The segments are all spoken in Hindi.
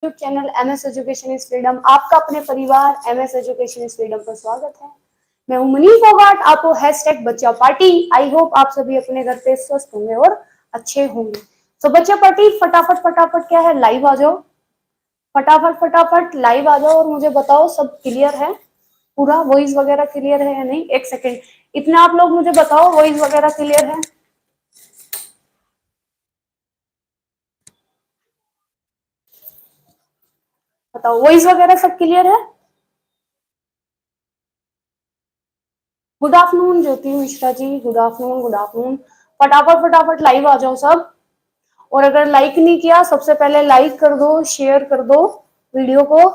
YouTube channel MS education is freedom, आपका अपने परिवार एमएस एजुकेशन इज फ्रीडम पर स्वागत है। मैं हूं मनीष फोगाट, आपको हैशटैग बच्चा पार्टी। आई होप आप सभी अपने घर पे स्वस्थ होंगे और अच्छे होंगे। तो बच्चा पार्टी फटाफट फटाफट क्या है, लाइव आ जाओ, फटाफट फटाफट लाइव आ जाओ और मुझे बताओ सब क्लियर है, पूरा वॉइस वगैरह क्लियर है या नहीं। एक सेकेंड, इतना आप लोग मुझे बताओ वॉइस वगैरह क्लियर है। बताओ वॉइस वगैरह सब क्लियर है। गुड आफ्टरनून ज्योति Mishra ji, good afternoon, good afternoon. फटाफट फटाफट लाइव आ जाओ सब। और अगर लाइक नहीं किया, सबसे पहले लाइक कर दो, शेयर कर दो वीडियो को,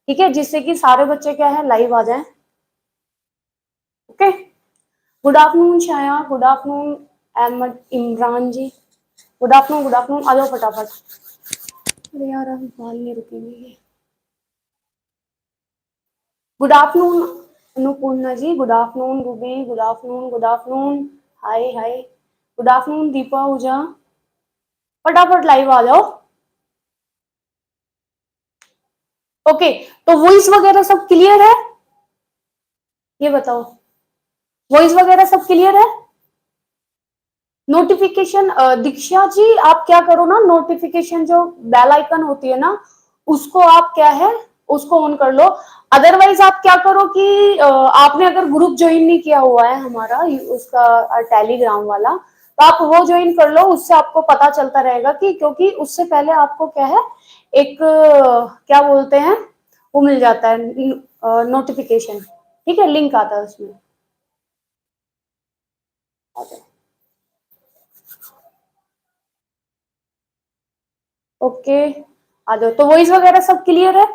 ठीक है, जिससे कि सारे बच्चे क्या है लाइव आ जाएं। Okay, good afternoon Chhaya, good afternoon Ahmad Imran ji, good afternoon, good afternoon. आ जाओ फटाफट। अरे यार अभी बाल नहीं रुकेंगे। Good afternoon Anupurna ji, good afternoon Ruby, good afternoon, good afternoon, hi hi, good afternoon Deepa ऊजा। फटाफट लाइव आ जाओ। ओके, तो वॉइस वगैरह सब क्लियर है, ये बताओ वॉइस वगैरह सब क्लियर है। नोटिफिकेशन दीक्षा जी आप क्या करो ना, नोटिफिकेशन जो बेल आइकन होती है ना, उसको आप क्या है उसको ऑन कर लो। अदरवाइज आप क्या करो कि आपने अगर ग्रुप ज्वाइन नहीं किया हुआ है हमारा उसका टेलीग्राम वाला, तो आप वो ज्वाइन कर लो, उससे आपको पता चलता रहेगा कि, क्योंकि उससे पहले आपको क्या है एक क्या बोलते हैं वो मिल जाता है नोटिफिकेशन, ठीक है, लिंक आता है उसमें। ओके, आ जाओ। तो वॉइस वगैरह सब क्लियर है।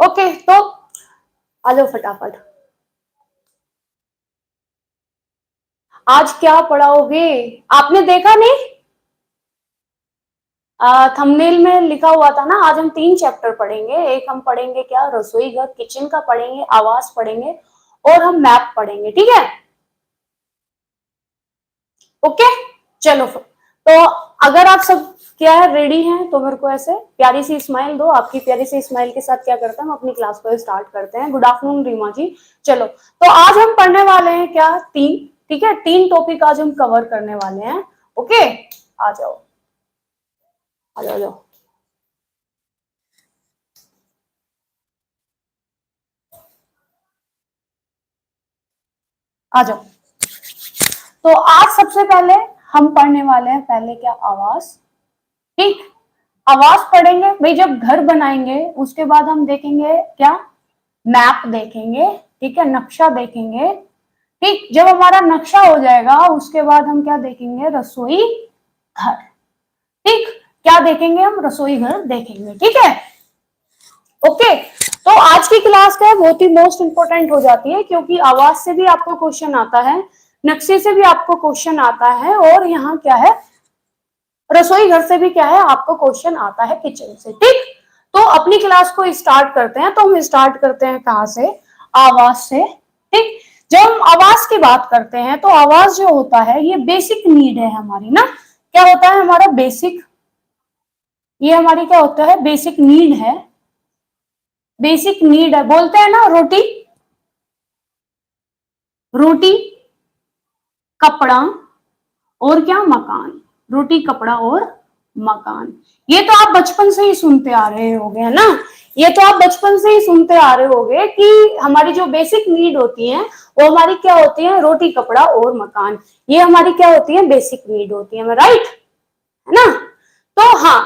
ओके, तो आ जाओ फटाफट। आज क्या पढ़ाओगे, आपने देखा नहीं, थंबनेल में लिखा हुआ था ना। आज हम 3 चैप्टर पढ़ेंगे। एक हम पढ़ेंगे क्या, रसोई घर किचन का पढ़ेंगे, आवास पढ़ेंगे और हम मैप पढ़ेंगे, ठीक है। ओके, चलो तो अगर आप सब क्या है रेडी हैं तो मेरे को ऐसे प्यारी सी स्माइल दो। आपकी प्यारी सी स्माइल के साथ क्या करते हैं, हम अपनी क्लास को स्टार्ट करते हैं। गुड आफ्टरनून रीमा जी। चलो, तो आज हम पढ़ने वाले हैं क्या, 3, ठीक है, 3 टॉपिक आज हम कवर करने वाले हैं। ओके, आ जाओ आ जाओ, जाओ। आ जाओ। तो आज सबसे पहले हम पढ़ने वाले हैं पहले क्या, आवास, ठीक। आवास पढ़ेंगे भाई, जब घर बनाएंगे उसके बाद हम देखेंगे क्या, मैप देखेंगे, ठीक है, नक्शा देखेंगे, ठीक। जब हमारा नक्शा हो जाएगा उसके बाद हम क्या देखेंगे, रसोई घर, ठीक। क्या देखेंगे हम, रसोई घर देखेंगे, ठीक है। ओके, तो आज की क्लास का बहुत ही मोस्ट इंपोर्टेंट हो जाती है, क्योंकि आवाज से भी आपको क्वेश्चन आता है, नक्शे से भी आपको क्वेश्चन आता है, और यहाँ क्या है रसोई घर से भी क्या है आपको क्वेश्चन आता है, किचन से, ठीक। तो अपनी क्लास को स्टार्ट करते हैं। तो हम स्टार्ट करते हैं कहां से, आवाज से, ठीक। जब हम आवाज की बात करते हैं तो आवाज जो होता है ये बेसिक नीड है हमारी ना। क्या होता है हमारा बेसिक, ये हमारी क्या होता है, बेसिक नीड है। बेसिक नीड है, बोलते हैं ना रोटी, रोटी कपड़ा और क्या, मकान। रोटी कपड़ा और मकान, ये तो आप बचपन से ही सुनते आ रहे होगे, है ना। ये तो आप बचपन से ही सुनते आ रहे होगे कि हमारी जो बेसिक नीड होती है वो हमारी क्या होती है, रोटी कपड़ा और मकान। ये हमारी क्या होती है, बेसिक नीड होती है, राइट, है ना। तो हाँ,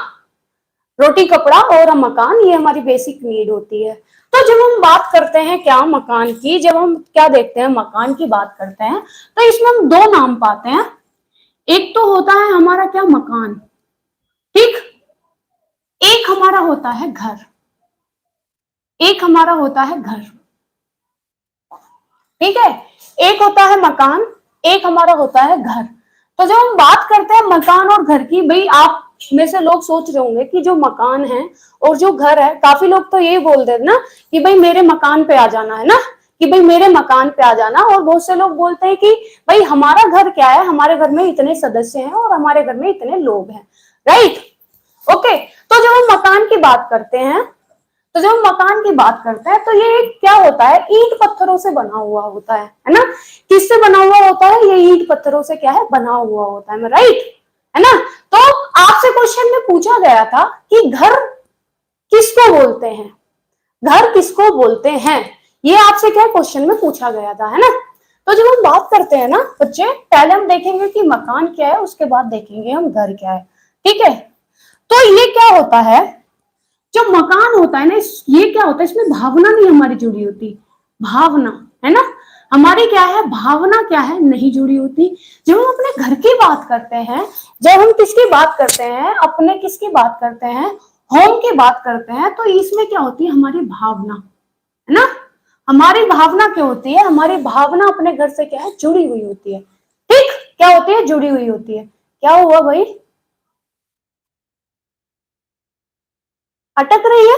रोटी कपड़ा और मकान ये हमारी बेसिक नीड होती है। तो जब हम बात करते हैं क्या, मकान की, जब हम क्या देखते हैं मकान की बात करते हैं, तो इसमें हम 2 नाम पाते हैं। एक तो होता है हमारा क्या, मकान, ठीक। एक हमारा होता है घर, एक हमारा होता है घर, ठीक है। एक होता है मकान, एक हमारा होता है घर। तो जब हम बात करते हैं मकान और घर की, भाई आप में से लोग सोच रहे होंगे कि जो मकान है और जो घर है, काफी लोग तो यही बोल देते ना कि भाई मेरे मकान पे आ जाना, है ना, कि भाई मेरे मकान पे आ जाना। और बहुत से लोग बोलते हैं कि भाई हमारा घर क्या है, हमारे घर में इतने सदस्य हैं और हमारे घर में इतने लोग हैं, राइट। ओके, तो जब हम मकान की बात करते हैं, तो जब हम मकान की बात करते हैं तो ये क्या होता है, ईंट पत्थरों से बना हुआ होता है ना। किससे बना हुआ होता है, ये ईंट पत्थरों से क्या है, बना हुआ होता है, राइट, है ना। तो आपसे क्वेश्चन में पूछा गया था कि घर किसको बोलते हैं, घर किसको बोलते हैं, ये आपसे क्या क्वेश्चन में पूछा गया था, है ना। तो जब हम बात करते हैं ना बच्चे, पहले हम देखेंगे कि मकान क्या है, उसके बाद देखेंगे हम घर क्या है, ठीक है। तो ये क्या होता है, जो मकान होता है ना, ये क्या होता है, इसमें भावना नहीं हमारी जुड़ी होती, भावना, है ना, हमारी क्या है, भावना क्या है, नहीं जुड़ी होती। जब हम अपने घर की बात करते हैं, जब हम किसकी बात करते हैं, अपने किसकी बात करते हैं, होम की बात करते हैं, तो इसमें क्या होती है, हमारी भावना, है ना। हमारी भावना क्या होती है, हमारी भावना अपने घर से क्या है, जुड़ी हुई होती है, ठीक, क्या होती है, जुड़ी हुई होती है। क्या हुआ भाई, अटक रही है?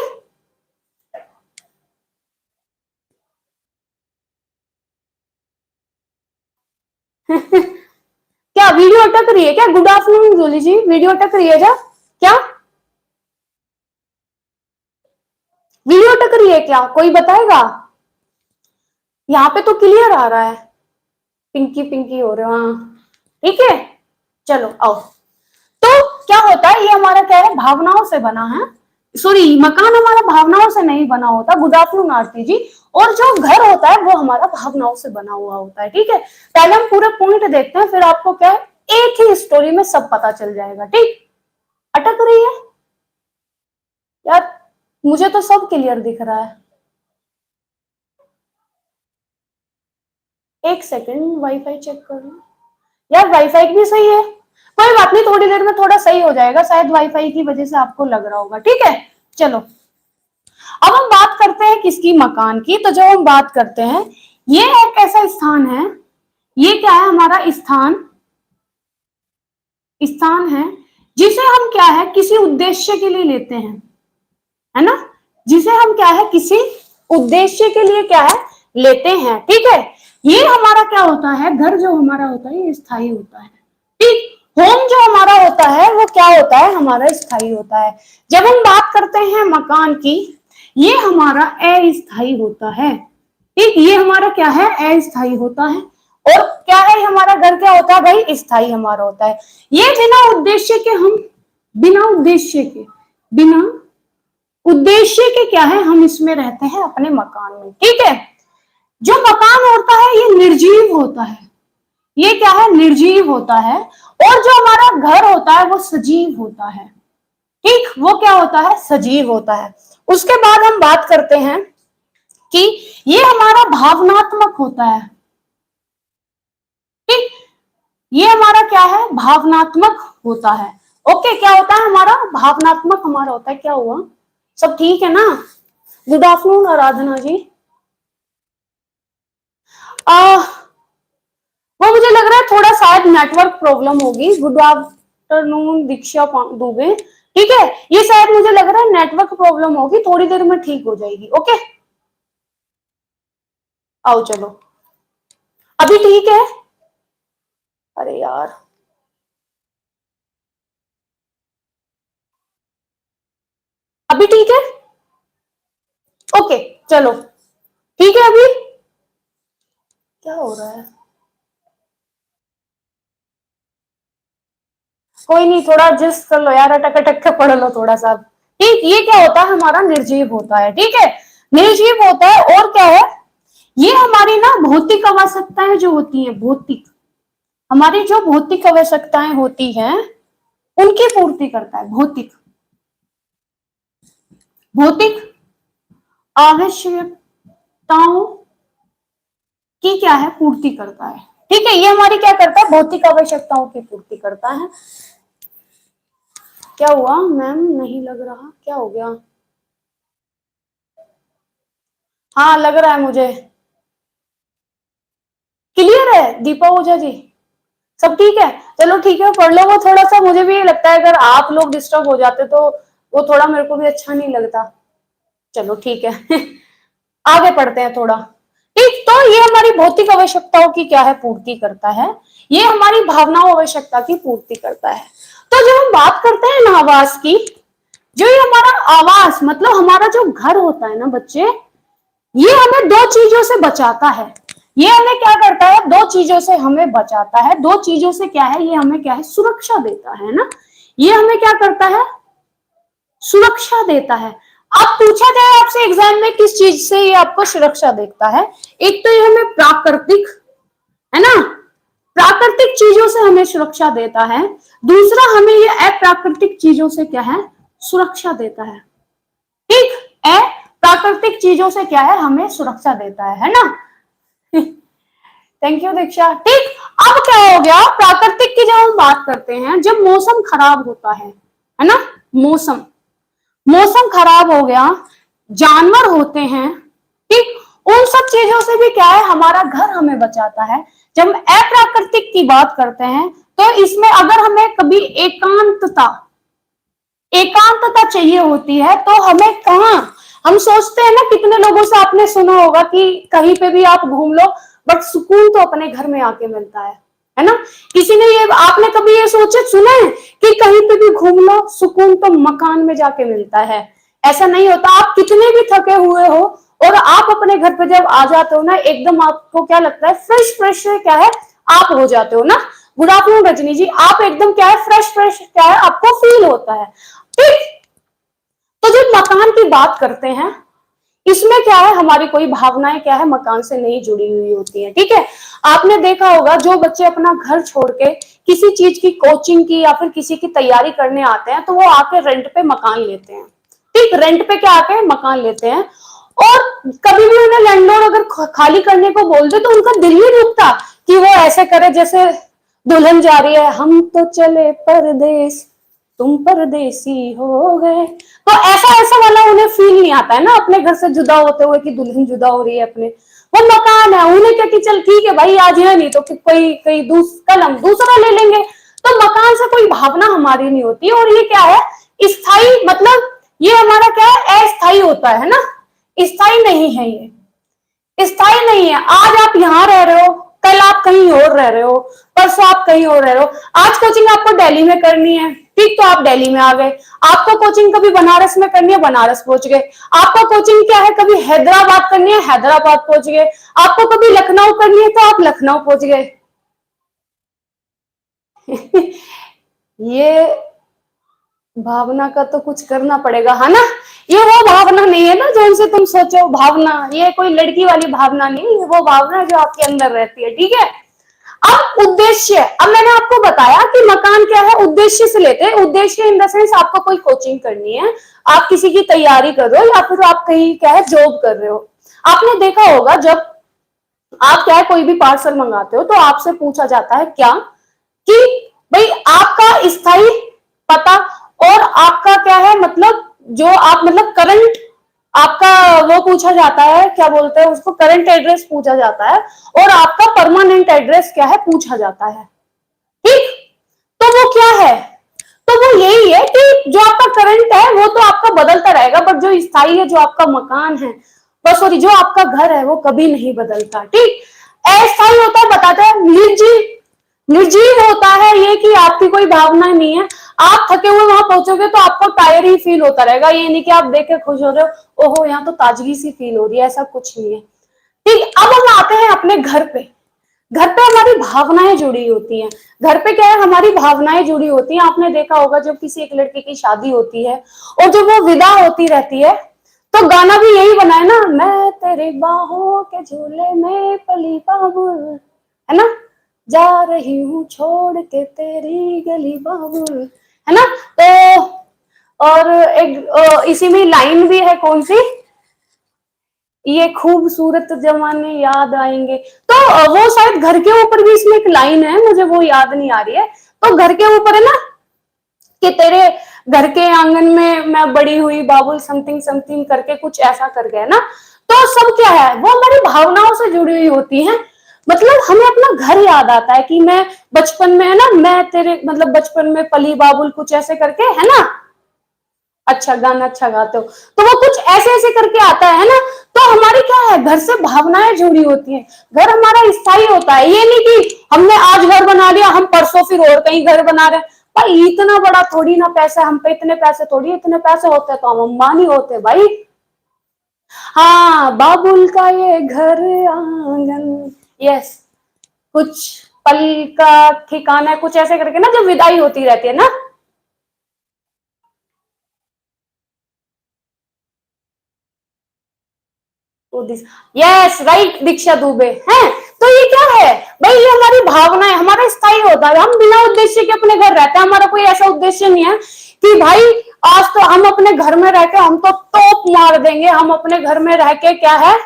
क्या वीडियो अटक रही है क्या? गुड आफ्टरनून जोली जी, वीडियो अटक रही है क्या? क्या वीडियो अटक रही है क्या, कोई बताएगा? यहाँ पे तो क्लियर आ रहा है, पिंकी पिंकी हो रहे हो, हाँ ठीक है, चलो आओ। तो क्या होता है, ये हमारा क्या है, भावनाओं से बना है, सॉरी मकान हमारा भावनाओं से नहीं बना होता, गुड आफ्टरनून आरती जी। और जो घर होता है वो हमारा भावनाओं से बना हुआ होता है, ठीक है। पहले हम पूरे पॉइंट देखते हैं, फिर आपको क्या है, एक ही स्टोरी में सब पता चल जाएगा, ठीक। अटक रही है यार, मुझे तो सब क्लियर दिख रहा है। एक सेकंड वाईफाई चेक कर लूं। यार वाईफाई भी सही है, कोई बात नहीं, थोड़ी देर में थोड़ा सही हो जाएगा, शायद वाईफाई की वजह से आपको लग रहा होगा, ठीक है। चलो, अब हम बात करते हैं किसकी, मकान की। तो जब हम बात करते हैं, ये एक ऐसा स्थान है, ये क्या है, हमारा स्थान, स्थान है जिसे हम क्या है, किसी उद्देश्य के लिए लेते हैं, है ना, जिसे हम क्या है, किसी उद्देश्य के लिए क्या है, लेते हैं, ठीक है। ये हमारा क्या होता है, घर जो हमारा होता है ये स्थायी होता है, ठीक। होम जो हमारा होता है वो क्या होता है, हमारा स्थायी होता है। जब हम बात करते हैं मकान की, ये हमारा अस्थायी होता है, ठीक, ये हमारा क्या है, अस्थायी होता है। और क्या है, हमारा घर क्या होता है भाई, स्थायी हमारा होता है। ये बिना उद्देश्य के हम, बिना उद्देश्य के, बिना उद्देश्य के क्या है, हम इसमें रहते हैं अपने मकान में, ठीक है। जो मकान होता है ये निर्जीव होता है, ये क्या है, निर्जीव होता है। और जो हमारा घर होता है वो सजीव होता है, ठीक, वो क्या होता है, सजीव होता है। उसके बाद हम बात करते हैं कि ये हमारा भावनात्मक होता है, ठीक, ये हमारा क्या है, भावनात्मक होता है। ओके, क्या होता है हमारा, भावनात्मक हमारा होता है। क्या हुआ, सब ठीक है ना? गुड आफ्टरनून आराधना जी। वो मुझे लग रहा है थोड़ा शायद नेटवर्क प्रॉब्लम होगी। गुड आफ्टरनून दीक्षा दुबे, ठीक है, ये शायद मुझे लग रहा है नेटवर्क प्रॉब्लम होगी, थोड़ी देर में ठीक हो जाएगी। ओके, आओ चलो, अभी ठीक है? अरे यार, अभी ठीक है? ओके, चलो ठीक है। अभी क्या हो रहा है, कोई नहीं, थोड़ा एडजस्ट कर लो यार, अटक अटक के पढ़ लो थोड़ा सा, ठीक। ये क्या होता है, हमारा निर्जीव होता है, ठीक है, निर्जीव होता है। और क्या है, ये हमारी ना भौतिक आवश्यकताएं जो होती हैं, भौतिक, हमारी जो भौतिक आवश्यकताएं होती हैं उनकी पूर्ति करता है, भौतिक, भौतिक आवश्यकताओं की क्या है, पूर्ति करता है, ठीक है। ये हमारी क्या करता है, भौतिक आवश्यकताओं की पूर्ति करता है। क्या हुआ मैम, नहीं लग रहा, क्या हो गया? हाँ लग रहा है मुझे, क्लियर है दीपा ओझा जी, सब ठीक है। चलो ठीक है, पढ़ लो। वो थोड़ा सा मुझे भी लगता है अगर आप लोग डिस्टर्ब हो जाते तो वो थोड़ा मेरे को भी अच्छा नहीं लगता। चलो ठीक है। आगे पढ़ते हैं थोड़ा, ठीक। तो ये हमारी भौतिक आवश्यकताओं की क्या है, पूर्ति करता है। ये हमारी भावनाओं आवश्यकता की पूर्ति करता है। तो जब हम बात करते हैं ना आवास की, जो ये हमारा आवास मतलब हमारा जो घर होता है ना बच्चे, ये हमें दो चीजों से बचाता है। ये हमें क्या करता है, दो चीजों से हमें बचाता है। दो चीजों से क्या है, ये हमें क्या है, सुरक्षा देता है ना। ये हमें क्या करता है, सुरक्षा देता है। अब पूछा जाए आपसे एग्जाम में किस चीज से ये आपको सुरक्षा देता है, एक तो ये हमें प्राकृतिक, है ना, प्राकृतिक चीजों से हमें सुरक्षा देता है। दूसरा हमें ये अप्राकृतिक चीजों से क्या है, सुरक्षा देता है। ठीक है, प्राकृतिक चीजों से क्या है, हमें सुरक्षा देता है ना। थैंक यू दीक्षा। ठीक, अब क्या हो गया, प्राकृतिक की जब हम बात करते हैं, जब मौसम खराब होता है ना, मौसम खराब हो गया, जानवर होते हैं, ठीक, उन सब चीजों से भी क्या है, हमारा घर हमें बचाता है। जब हम अप्राकृतिक की बात करते हैं तो इसमें अगर हमें कभी एकांतता चाहिए होती है तो हमें कहा, हम सोचते हैं ना, कितने लोगों से आपने सुना होगा कि कहीं पे भी आप घूम लो बट सुकून तो अपने घर में आके मिलता है ना। किसी ने ये, आपने कभी ये सोचे सुना है कि कहीं पे भी घूम लो सुकून तो मकान में जाके मिलता है? ऐसा नहीं होता। आप कितने भी थके हुए हो और आप अपने घर पे जब आ जाते हो ना, एकदम आपको क्या लगता है, फ्रेश फ्रेश क्या है आप हो जाते हो ना। गुड आफ्टरनून रजनी जी, आप एकदम क्या है, फ्रेश फ्रेश क्या है आपको फील होता है। ठीक, तो जब मकान की बात करते हैं, इसमें क्या है, हमारी कोई भावनाएं क्या है, मकान से नहीं जुड़ी हुई होती है। ठीक है, आपने देखा होगा जो बच्चे अपना घर छोड़ के किसी चीज की कोचिंग की या फिर किसी की तैयारी करने आते हैं तो वो आके रेंट पे मकान लेते हैं। ठीक, रेंट पे क्या आके मकान लेते हैं, और कभी भी उन्हें लैंडलॉर्ड अगर खाली करने को बोल दे तो उनका दिल नहीं रुकता कि वो ऐसे करे जैसे दुल्हन जा रही है, हम तो चले परदेस तुम परदेसी हो गए। तो ऐसा ऐसा वाला उन्हें फील नहीं आता है ना, अपने घर से जुदा होते हुए कि दुल्हन जुदा हो रही है अपने, वो मकान है, उन्हें क्या कि चल ठीक है भाई आज है नहीं तो कोई कहीं कल हम दूसरा ले लेंगे। तो मकान से कोई भावना हमारी नहीं होती। और ये क्या है, स्थायी, मतलब ये हमारा क्या है, अस्थायी होता है ना, स्थायी नहीं है, ये स्थायी नहीं है। आज आप यहाँ रह रहे हो, कल आप कहीं और रह रहे हो, परसों आप कहीं और रह रहे हो। आज कोचिंग आपको दिल्ली में करनी है, ठीक, तो आप दिल्ली में आ गए। आपको कोचिंग कभी बनारस में करनी है, बनारस पहुंच गए। आपको कोचिंग क्या है, कभी हैदराबाद करनी है, हैदराबाद पहुंच गए। आपको कभी लखनऊ करनी है तो आप लखनऊ पहुंच गए। ये भावना का तो कुछ करना पड़ेगा, है ना। ये वो भावना नहीं है ना जो उनसे तुम सोचो भावना, ये कोई लड़की वाली भावना नहीं, ये वो भावना जो आपके अंदर रहती है। ठीक है, अब उद्देश्य, अब मैंने आपको बताया कि मकान क्या है, उद्देश्य से लेते हैं। उद्देश्य इन द सेंस आपको कोई कोचिंग करनी है, आप किसी की तैयारी कर रहे हो, या फिर आप कहीं क्या है जॉब कर रहे हो। आपने देखा होगा जब आप क्या है कोई भी पार्सल मंगाते हो तो आपसे पूछा जाता है क्या, कि भाई आपका स्थायी पता और आपका क्या है, मतलब जो आप मतलब करंट आपका वो पूछा जाता है, क्या बोलते हैं उसको, करंट एड्रेस पूछा जाता है, और आपका परमानेंट एड्रेस क्या है पूछा जाता है। ठीक, तो वो क्या है, तो वो यही है कि जो आपका करंट है वो तो आपका बदलता रहेगा, बट जो स्थायी है, जो आपका मकान है, बस सॉरी जो आपका घर है वो कभी नहीं बदलता। ठीक, अस्थायी होता है, बताते हैं निर्जीव होता है, ये कि आपकी कोई भावना नहीं है। आप थके हुए वहां पहुंचोगे तो आपको टायर ही फील होता रहेगा, ये नहीं कि आप देख के खुश हो रहे हो, ओहो यहाँ तो ताजगी सी फील हो रही है, ऐसा कुछ नहीं है। ठीक, अब हम आते हैं अपने घर पे। घर पे हमारी भावनाएं जुड़ी होती हैं। घर पे क्या है, हमारी भावनाएं जुड़ी होती हैं। आपने देखा होगा जब किसी एक लड़की की शादी होती है और जब वो विदा होती रहती है तो गाना भी यही बना है ना, मैं तेरी बाहों के झूले में पली बाबुल, है ना, जा रही हूं छोड़ के तेरी गली बाबुल, है ना। तो और एक इसी में लाइन भी है, कौन सी, ये खूबसूरत जमाने याद आएंगे। तो वो शायद घर के ऊपर भी इसमें एक लाइन है, मुझे वो याद नहीं आ रही है। तो घर के ऊपर है ना कि तेरे घर के आंगन में मैं बड़ी हुई बाबुल समथिंग समथिंग करके कुछ ऐसा कर गया ना। तो सब क्या है, वो हमारी भावनाओं से जुड़ी हुई होती है। मतलब हमें अपना घर याद आता है कि मैं बचपन में, है ना, मैं तेरे मतलब बचपन में पली बाबुल कुछ ऐसे करके, है ना, अच्छा गाना अच्छा गाते हो, तो वो कुछ ऐसे ऐसे करके आता है ना। तो हमारी क्या है, घर से भावनाएं जुड़ी होती हैं। घर हमारा स्थायी होता है, ये नहीं कि हमने आज घर बना लिया, हम परसों फिर और कहीं घर बना रहे हैं। भाई इतना बड़ा थोड़ी ना पैसा, हम पे इतने पैसे थोड़ी, इतने पैसे होते तो हम अंबानी होते भाई। हाँ, बाबुल का ये घर आंगन, यस, कुछ पल का ठिकाना, कुछ ऐसे करके ना, जब विदाई होती रहती है ना। यस राइट, दीक्षा दुबे है। तो ये क्या है भाई, ये हमारी भावना है, हमारा स्थायी होता है। हम बिना उद्देश्य के अपने घर रहते हैं, हमारा कोई ऐसा उद्देश्य नहीं है कि भाई आज तो हम अपने घर में रह के हम तो टॉप मार देंगे, हम अपने घर में रह के क्या है,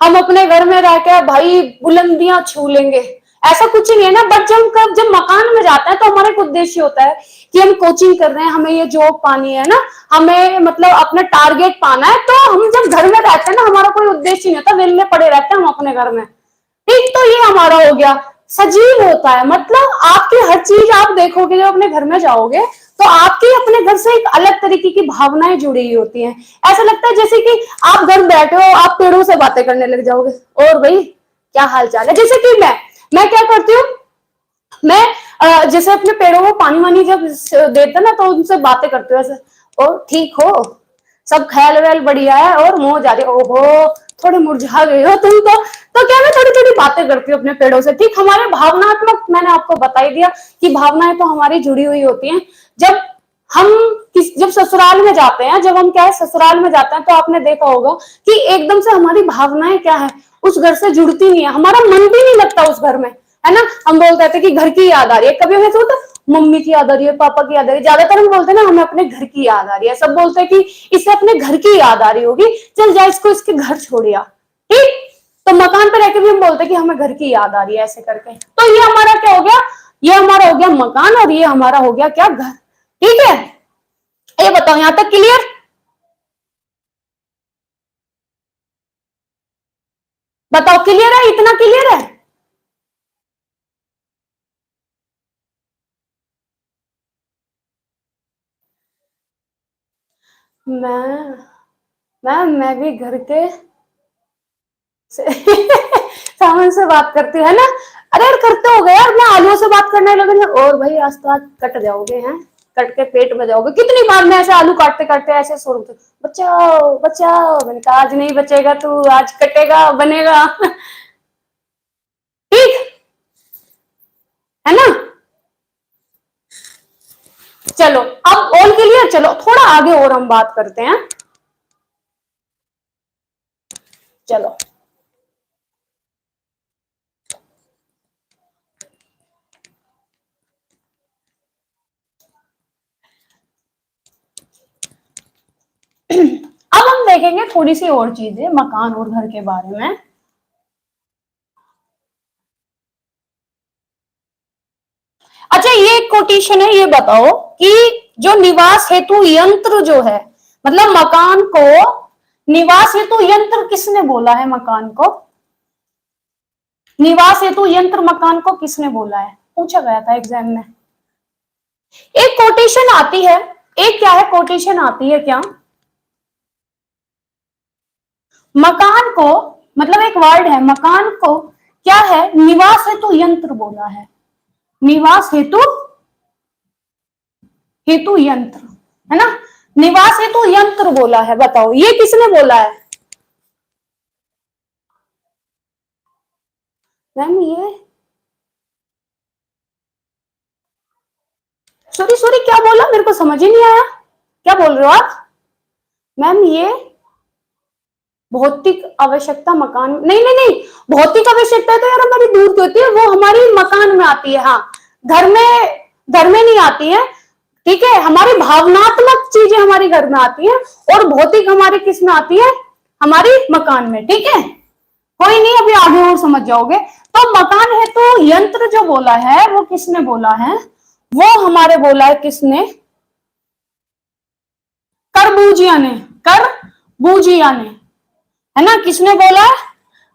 हम अपने घर में रह के भाई बुलंदियां छू लेंगे, ऐसा कुछ नहीं है ना। बट जब मकान में जाते हैं तो हमारा एक उद्देश्य होता है कि हम कोचिंग कर रहे हैं, हमें ये जॉब पानी है ना, हमें मतलब अपना टारगेट पाना है। तो हम जब घर में रहते हैं ना, हमारा कोई उद्देश्य नहीं होता, वेले पड़े रहते हैं हम अपने घर में। ठीक, तो ये हमारा हो गया, सजीव होता है। मतलब आपकी हर चीज आप देखोगे, जब अपने घर में जाओगे तो आपकी अपने घर से एक अलग तरीके की भावनाएं जुड़ी हुई होती हैं। ऐसा लगता है जैसे कि आप घर बैठे हो, आप पेड़ों से बातें करने लग जाओगे, और भाई क्या हाल चाल है। जैसे कि मैं क्या करती हूँ, मैं जैसे अपने पेड़ों को पानी वानी जब देते ना, तो उनसे बातें करते हो ऐसे, और ठीक हो, सब ख्याल वैल बढ़िया है, और मौज आ रही है, ओहो थोड़े मुरझा गए हो तुम तो क्या मैं थोड़ी थोड़ी बातें करती हूँ अपने पेड़ों से। ठीक, हमारे भावनात्मक, मैंने आपको बता ही दिया कि भावनाएं तो हमारी जुड़ी हुई होती हैं। जब हम जब ससुराल में जाते हैं, जब हम क्या है ससुराल में जाते हैं, तो आपने देखा होगा कि एकदम से हमारी भावनाएं क्या है, उस घर से जुड़ती नहीं है, हमारा मन भी नहीं लगता उस घर में, है ना। हम बोलते थे कि घर की याद आ रही है, कभी हमें तो मम्मी की याद आ रही है, पापा की याद आ रही है, ज्यादातर हम बोलते हैं ना हमें अपने घर की याद आ रही है। सब बोलते हैं कि इसे अपने घर की याद आ रही होगी, चल जा इसको इसके घर छोड़िया। ठीक, तो मकान पे रहकर भी हम बोलते हैं कि हमें घर की याद आ रही है, ऐसे करके। तो ये हमारा क्या हो गया, ये हमारा हो गया मकान, और ये हमारा हो गया क्या, घर। ठीक है, ये बताओ यहां तक क्लियर। बताओ क्लियर है, इतना क्लियर है। मैं मैं भी घर के सामने से बात करती है ना। अरे यार करते हो गए यार, मैं आलूओं से बात करने लगे, और भाई आज तो आज कट जाओगे हैं, कट के पेट में जाओगे। कितनी बार मैं ऐसे आलू काटते काटते ऐसे सो रही, बचाओ बचाओ, मैंने कहा आज नहीं बचेगा तू, आज कटेगा बनेगा। ठीक है ना। चलो अब ऑल क्लियर, चलो थोड़ा आगे और हम बात करते हैं। चलो अब हम देखेंगे थोड़ी सी और चीजें मकान और घर के बारे में। अच्छा, ये एक कोटेशन है, ये बताओ कि जो निवास हेतु यंत्र जो है, मतलब मकान को निवास हेतु यंत्र किसने बोला है, मकान को निवास हेतु यंत्र मकान को किसने बोला है, पूछा गया था एग्जाम में। एक कोटेशन आती है, एक क्या है कोटेशन आती है क्या, मकान को, मतलब एक वर्ड है, मकान को क्या है, निवास हेतु यंत्र बोला है, निवास हेतु हेतु यंत्र, है ना, निवास हेतु यंत्र बोला है। बताओ ये किसने बोला है मैम, ये सॉरी सॉरी क्या बोला, मेरे को समझ ही नहीं आया, क्या बोल रहे हो आप मैम। ये भौतिक आवश्यकता मकान, नहीं नहीं नहीं, भौतिक आवश्यकता तो यार हमारी दूर की होती है, वो हमारी मकान में आती है। हाँ, घर में, घर में नहीं आती है। ठीक है, हमारी भावनात्मक चीजें हमारी घर में आती है, और भौतिक हमारी किस में आती है, हमारी मकान में। ठीक है, कोई नहीं, अभी आगे और समझ जाओगे। तो मकान है तो यंत्र जो बोला है वो किसने बोला है, वो हमारे बोला है किसने, करबूजिया ने, करबूजिया ने, है ना, किसने बोला है,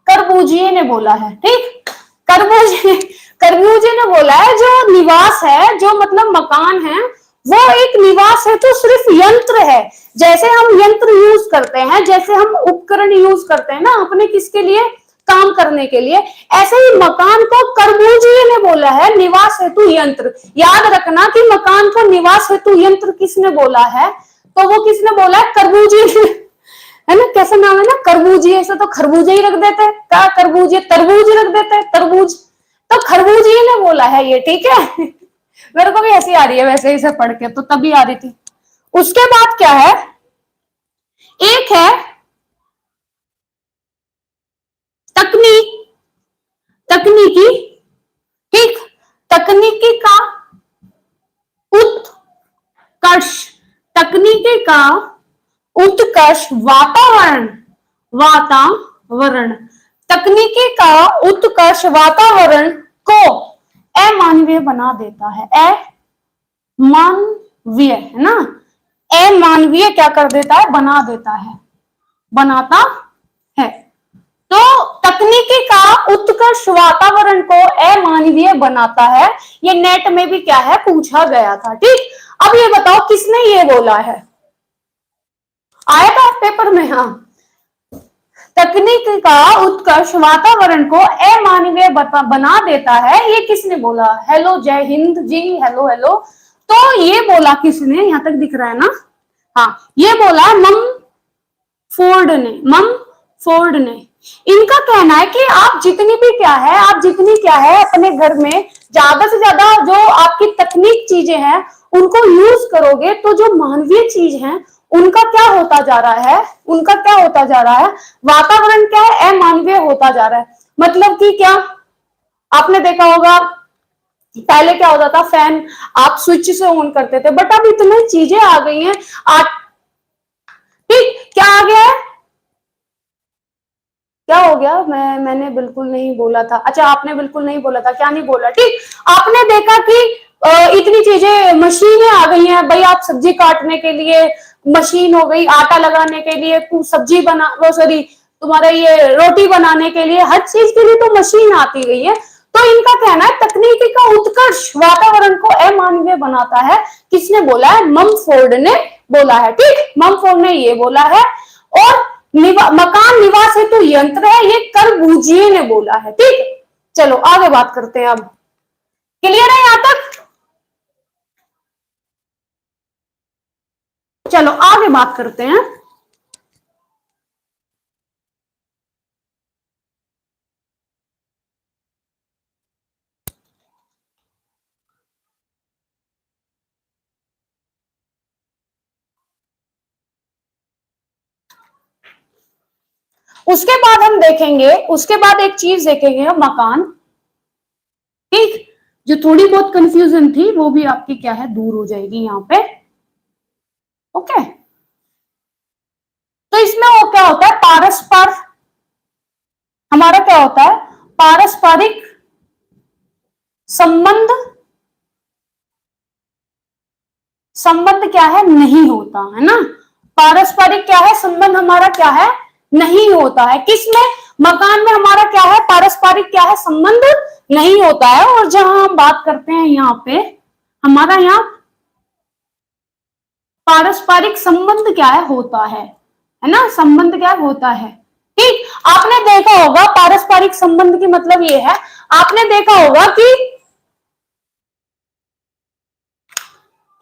करबूजिए ने बोला है। ठीक, करबूजे करबूजे ने बोला है जो निवास है, जो मतलब मकान है, वो एक निवास निवास हेतु सिर्फ यंत्र है। जैसे हम यंत्र यूज करते हैं, जैसे हम उपकरण यूज करते हैं ना अपने किसके लिए, काम करने के लिए, ऐसे ही मकान को कर्बूजिए ने बोला है निवास हेतु यंत्र। याद रखना कि मकान को निवास हेतु यंत्र किसने बोला है, तो वो किसने बोला है, कर्बूजिए, है ना। कैसा नाम है ना, कर्बूजिए से तो खरबूजे ही रख देते, क्या तरबूज रख देते, तरबूज, तो खरबूजिए ने बोला है ये, ठीक है। मेरे को भी हंसी आ रही है वैसे इसे पढ़ के, तो तभी आ रही थी। उसके बाद क्या है, एक है तकनीक, तकनीकी, ठीक, तकनीकी का उत्कर्ष, तकनीकी का उत्कर्ष, वातावरण, वातावरण, तकनीकी का उत्कर्ष वातावरण को अमानवीय बना देता है, अमानवीय, है ना, अमानवीय क्या कर देता है, बना देता है, बनाता है। तो तकनीकी का उत्कर्ष वातावरण को अमानवीय बनाता है, ये नेट में भी क्या है पूछा गया था, ठीक। अब ये बताओ किसने ये बोला है, आया था पेपर में, हाँ। तकनीक का उत्कर्ष वातावरण को अमानवीय बना देता है, ये किसने बोला, हेलो जय हिंद जी, हेलो हेलो, तो ये बोला किसने, यहां तक दिख रहा है ना, हाँ, ये बोला मम फोर्ड ने, मम फोर्ड ने। इनका कहना है कि आप जितनी भी क्या है, आप जितनी क्या है अपने घर में ज्यादा से ज्यादा जो आपकी तकनीक चीजें हैं उनको यूज करोगे, तो जो मानवीय चीज है उनका क्या होता जा रहा है, उनका क्या होता जा रहा है, वातावरण क्या है, अमानवीय होता जा रहा है। मतलब कि क्या, आपने देखा होगा पहले क्या होता था, फैन आप स्विच से ऑन करते थे, बट अब इतनी चीजें आ गई हैं, ठीक, क्या आ गया है, क्या हो गया, मैंने बिल्कुल नहीं बोला था, अच्छा आपने बिल्कुल नहीं बोला था, क्या नहीं बोला, ठीक। आपने देखा कि इतनी चीजें, मशीनें आ गई हैं भाई, आप सब्जी काटने के लिए मशीन हो गई, आटा लगाने के लिए, सब्जी बना, सॉरी तुम्हारा ये रोटी बनाने के लिए, हर चीज के लिए तो मशीन आती गई है। तो इनका कहना है तकनीकी का उत्कर्ष वातावरण को अमानवीय बनाता है, किसने बोला है, ममफोर्ड ने बोला है, ठीक, ममफोर्ड ने ये बोला है। और मकान निवास हेतु यंत्र है, ये कर्बूजिए ने बोला है, ठीक। चलो आगे बात करते हैं, अब क्लियर है यहां तक, चलो आगे बात करते हैं। उसके बाद हम देखेंगे, उसके बाद एक चीज देखेंगे, मकान, ठीक, जो थोड़ी बहुत कंफ्यूजन थी वो भी आपकी क्या है दूर हो जाएगी यहाँ पे, ओके। तो इसमें वो क्या होता है, पारस्पर, हमारा क्या होता है, पारस्परिक संबंध, संबंध क्या है, नहीं होता है ना, पारस्परिक क्या है, संबंध हमारा क्या है, नहीं होता है, किसमें, मकान में हमारा क्या है, पारस्परिक क्या है, संबंध नहीं होता है। और जहां हम बात करते हैं यहाँ पे, हमारा यहाँ पारस्परिक संबंध क्या है, होता है ना, संबंध क्या होता है, ठीक। आपने देखा होगा पारस्परिक संबंध की मतलब ये है, आपने देखा होगा कि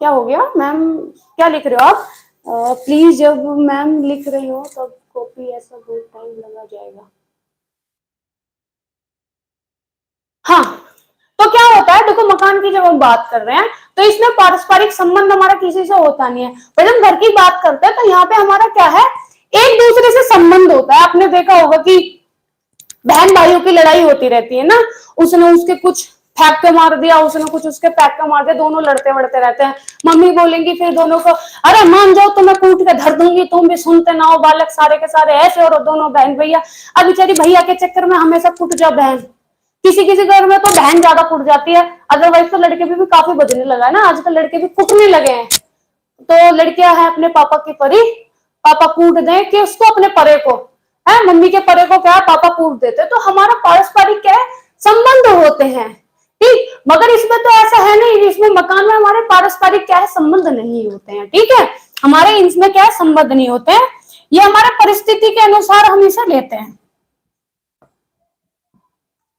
क्या हो गया मैम, क्या लिख रहे हो आप, प्लीज जब मैम लिख रही हो तब कॉपी, ऐसा बहुत टाइम लगा जाएगा, हाँ। तो क्या होता है, देखो मकान की जब हम बात कर रहे हैं तो इसमें पारस्परिक संबंध हमारा किसी से होता नहीं है, पर जब घर की बात करते हैं तो यहाँ पे हमारा क्या है, एक दूसरे से संबंध होता है। आपने देखा होगा कि बहन भाइयों की लड़ाई होती रहती है ना, उसने उसके कुछ फेंक के मार दिया, उसने कुछ उसके फेंक के मार दिया, दोनों लड़ते वड़ते रहते हैं, मम्मी बोलेंगी फिर दोनों को, अरे मान जाओ तो मैं कूट के धर दूंगी, तुम भी सुनते ना हो, बालक सारे के सारे ऐसे, और दोनों बहन भैया, अब बेचारी भैया के चक्कर में हमेशा कुट जाओ बहन, किसी किसी घर में तो बहन ज्यादा कुट जाती है, अदरवाइज तो लड़के भी काफी बजने लगा है ना, आजकल लड़के भी कुटने लगे हैं। तो लड़कियां हैं अपने पापा की परी, पापा कूट दें कि उसको अपने परे को, है मम्मी के परे को क्या है पापा कूट देते, तो हमारा पारस्परिक क्या है, संबंध होते हैं, ठीक। मगर इसमें तो ऐसा है नहीं, इसमें मकान में हमारे पारस्परिक क्या है, संबंध नहीं होते हैं, ठीक है, हमारे इसमें क्या है, संबंध नहीं होते हैं, ये हमारे परिस्थिति के अनुसार हम इसे लेते हैं,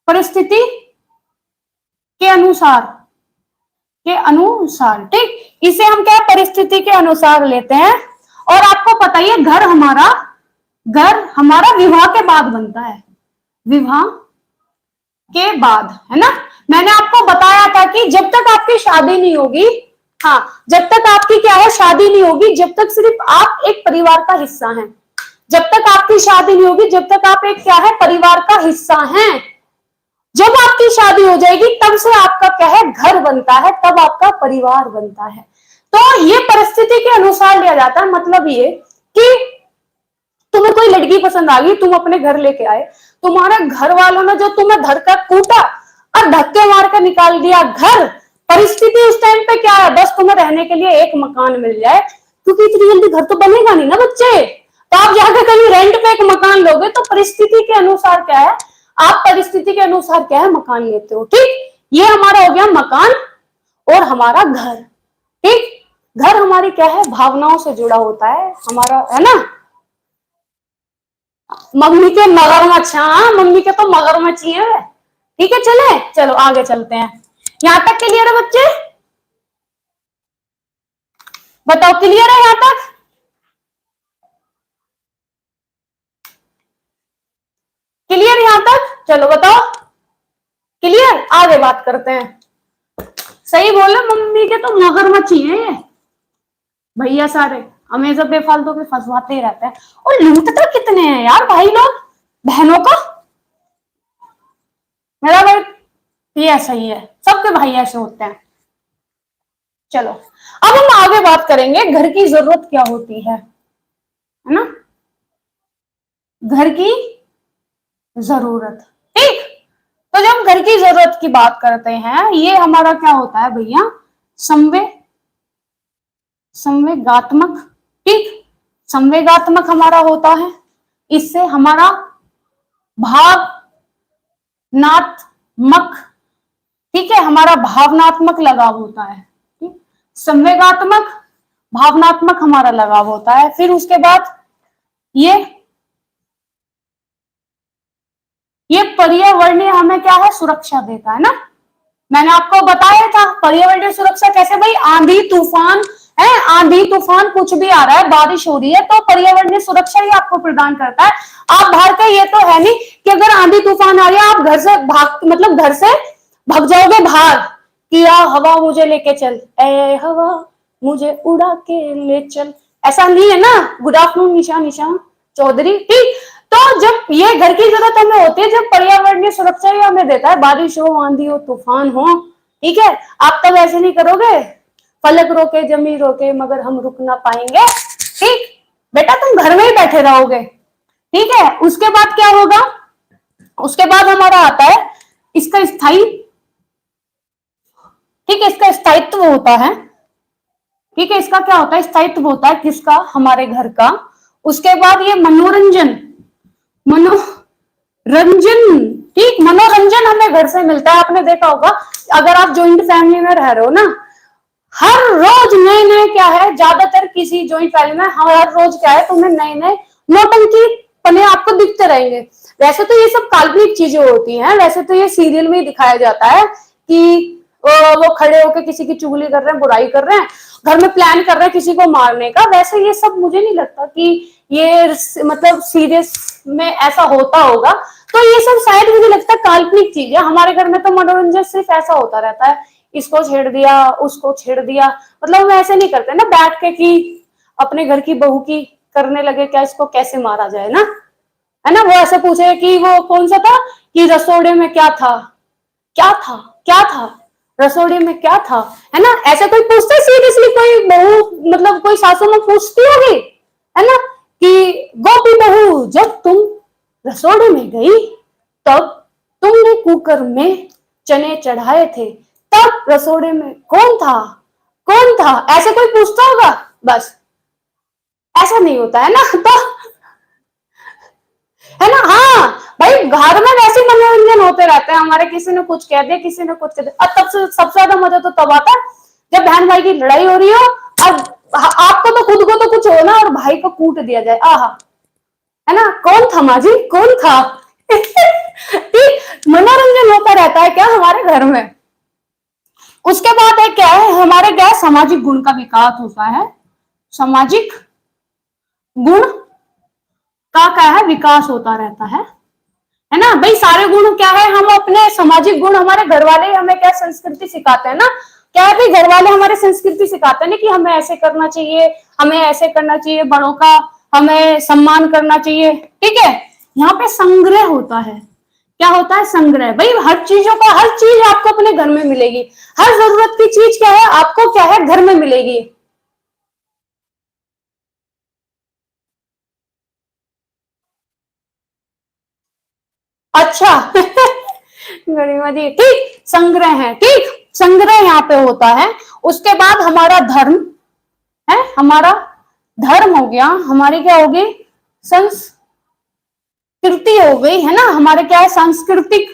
परिस्थिति के अनुसार, के अनुसार, ठीक, इसे हम क्या परिस्थिति के अनुसार लेते हैं। और आपको पता ही है घर हमारा विवाह के बाद बनता है, विवाह के बाद, है ना। मैंने आपको बताया था कि जब तक आपकी शादी नहीं होगी, हाँ, जब तक आपकी क्या है, शादी नहीं होगी, जब तक सिर्फ आप एक परिवार का हिस्सा हैं, जब तक आपकी शादी नहीं होगी, जब तक आप एक क्या है, परिवार का हिस्सा हैं। जब आपकी शादी हो जाएगी तब से आपका क्या है, घर बनता है, तब आपका परिवार बनता है। तो ये परिस्थिति के अनुसार लिया जाता है। मतलब ये कि तुम्हें कोई लड़की पसंद आ गई, तुम अपने घर लेके आए, तुम्हारे घर वालों ने जो तुम्हें धर कर कूटा और धक्के मार कर निकाल दिया घर, परिस्थिति उस टाइम पे क्या है, बस तुम्हें रहने के लिए एक मकान मिल जाए, क्योंकि इतनी जल्दी घर तो बनेगा नहीं ना बच्चे, तो आप जाकर कहीं रेंट पे एक मकान लोगे, तो परिस्थिति के अनुसार क्या है, आप परिस्थिति के अनुसार क्या है, मकान लेते हो, ठीक। ये हमारा हो गया मकान और हमारा घर, ठीक। घर हमारी क्या है, भावनाओं से जुड़ा होता है हमारा, है ना। मम्मी के मगरमच्छ, हाँ मम्मी के तो मगरमच्छ ही है, ठीक है। चलो आगे चलते हैं। यहां तक क्लियर है बच्चे, बताओ क्लियर है यहां तक, क्लियर यहां तक, चलो बताओ क्लियर, आगे बात करते हैं। सही बोले, मम्मी के तो मगरमच्छ ही है ये भैया सारे, हमें सब बेफालतू के फंसवाते ही रहते हैं। और लूटते कितने हैं यार भाई लोग बहनों को, मेरा भाई ये ऐसा ही है, सबके भाई ऐसे होते हैं। चलो अब हम आगे बात करेंगे घर की जरूरत क्या होती है ना, घर की जरूरत, ठीक। तो जब घर की जरूरत की बात करते हैं, ये हमारा क्या होता है भैया, संवेगात्मक, ठीक, संवेगात्मक हमारा होता है, इससे हमारा भावनात्मक, ठीक है, हमारा भावनात्मक लगाव होता है, ठीक, संवेगात्मक भावनात्मक हमारा लगाव होता है। फिर उसके बाद ये पर्यावरणीय हमें क्या है, सुरक्षा देता है ना। मैंने आपको बताया था पर्यावरणीय सुरक्षा कैसे, भाई आंधी तूफान है, आंधी तूफान कुछ भी आ रहा है, बारिश हो रही है, तो पर्यावरणीय सुरक्षा ही आपको प्रदान करता है। आप बाहर का ये तो है नहीं कि अगर आंधी तूफान आ रही है आप घर से भाग, मतलब घर से भाग जाओगे बाहर कि या हवा मुझे लेके चल, ए हवा मुझे उड़ा के ले चल, ऐसा नहीं है ना। गुड आफ्टरनून निशा चौधरी, ठीक। तो जब ये घर की जरूरत हमें होती है, जब पर्यावरणीय सुरक्षा ही हमें देता है, बारिश हो, आंधी हो, तूफान हो, ठीक है, आप तब ऐसे नहीं करोगे, फलक रोके जमी रोके मगर हम रुक ना पाएंगे, ठीक, बेटा तुम घर में ही बैठे रहोगे, ठीक है। उसके बाद क्या होगा, उसके बाद हमारा आता है इसका स्थायी, ठीक है, इसका स्थायित्व होता है, ठीक है, इसका क्या होता है, स्थायित्व होता है किसका, हमारे घर का। उसके बाद ये मनोरंजन, ठीक, मनोरंजन हमें घर से मिलता है। आपने देखा होगा अगर आप जॉइंट फैमिली में रह रहे हो ना, हर रोज नए नए क्या है, ज्यादातर किसी जॉइंट फैमिली में हर रोज क्या है, तुम्हें नए नए नौटंकी पने आपको दिखते रहेंगे। वैसे तो ये सब काल्पनिक चीजें होती हैं, वैसे तो ये सीरियल में ही दिखाया जाता है कि वो खड़े होकर किसी की चुगली कर रहे हैं, बुराई कर रहे हैं, घर में प्लान कर रहे हैं किसी को मारने का। वैसे ये सब मुझे नहीं लगता कि ये मतलब सीरियस में ऐसा होता होगा, तो ये सब शायद मुझे लगता है काल्पनिक चीज है। हमारे घर में तो मनोरंजन सिर्फ ऐसा होता रहता है, इसको छेड़ दिया उसको छेड़ दिया, मतलब हम ऐसे नहीं करते ना बैठ के कि अपने घर की बहू की करने लगे क्या, इसको कैसे मारा जाए ना, है ना। वो ऐसे पूछे कि वो कौन सा था, कि रसोड़े में क्या था, क्या था रसोड़े में क्या था, है ना। ऐसे कोई पूछता है सीरियसली, कोई बहू मतलब कोई सासू में पूछती होगी, है ना, कि गोपी बहू जब तुम रसोड़े में गई तब तुमने कुकर में चने चढ़ाए थे, तब रसोड़े में कौन था, ऐसे कोई पूछता होगा, बस ऐसा नहीं होता है ना। तो है ना, हाँ भाई घर में वैसे मनोरंजन होते रहते हैं हमारे, किसी ने कुछ कह दिया, किसी ने कुछ कह दिया। अब तब से सबसे ज्यादा मजा तो तब आता है जब बहन भाई की लड़ाई हो रही हो, अब आपको तो खुद को तो कुछ हो ना और भाई को कूट दिया जाए, आहा, है ना, कौन था माजी, कौन था। मनोरंजन होता रहता है क्या हमारे घर में। उसके बाद एक क्या है हमारे, क्या है, सामाजिक गुण का विकास होता है। सामाजिक गुण का क्या है, विकास होता रहता है ना भाई। सारे गुण क्या है, हम अपने सामाजिक गुण, हमारे घर वाले हमें क्या संस्कृति सिखाते हैं ना, क्या है भाई, घर वाले हमारे संस्कृति सिखाते हैं ना कि हमें ऐसे करना चाहिए, हमें ऐसे करना चाहिए, बड़ों का हमें सम्मान करना चाहिए, ठीक है। यहाँ पे संग्रह होता है, क्या होता है, संग्रह। भाई हर चीजों का, हर चीज आपको अपने घर में मिलेगी, हर जरूरत की चीज क्या है आपको, क्या है, घर में मिलेगी। अच्छा। गरिमा जी ठीक, संग्रह है, ठीक, संग्रह यहाँ पे होता है। उसके बाद हमारा धर्म है, हमारा धर्म हो गया, हमारी क्या होगी, संस्कृति हो गई, है ना, हमारे क्या है, सांस्कृतिक।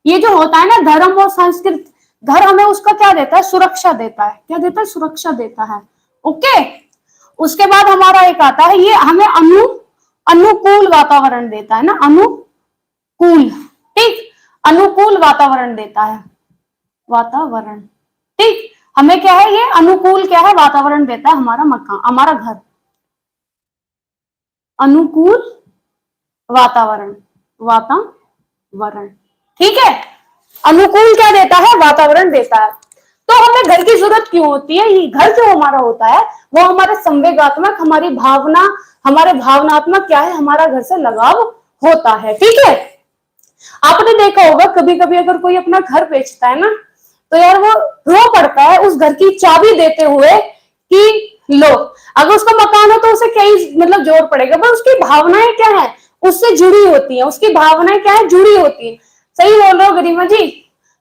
ये जो होता है ना धर्म और संस्कृति, घर हमें उसका क्या देता है, सुरक्षा देता है, क्या देता है, सुरक्षा देता है। ओके। उसके बाद हमारा एक आता है, ये हमें अनुकूल वातावरण देता है ना, अनुकूल, ठीक, अनुकूल वातावरण देता है, वातावरण, ठीक। हमें क्या है, ये अनुकूल क्या है, वातावरण देता है हमारा मकान, हमारा घर, अनुकूल वातावरण, वातावरण, ठीक है। अनुकूल क्या देता है, वातावरण देता है। तो हमें घर की जरूरत क्यों होती है, ये घर जो हमारा होता है वो हमारे संवेगात्मक, हमारी भावना, हमारे भावनात्मक क्या है, हमारा घर से लगाव होता है, ठीक है। आपने देखा होगा कभी कभी अगर कोई अपना घर बेचता है ना, तो यार वो रो पड़ता है उस घर की चाबी देते हुए कि लो, अगर उसका मकान हो तो उसे क्या ही मतलब जोर पड़ेगा, पर उसकी भावनाएं क्या है, उससे जुड़ी होती है, उसकी भावनाएं क्या है, जुड़ी होती है। सही बोल रहे हो गरिमा जी।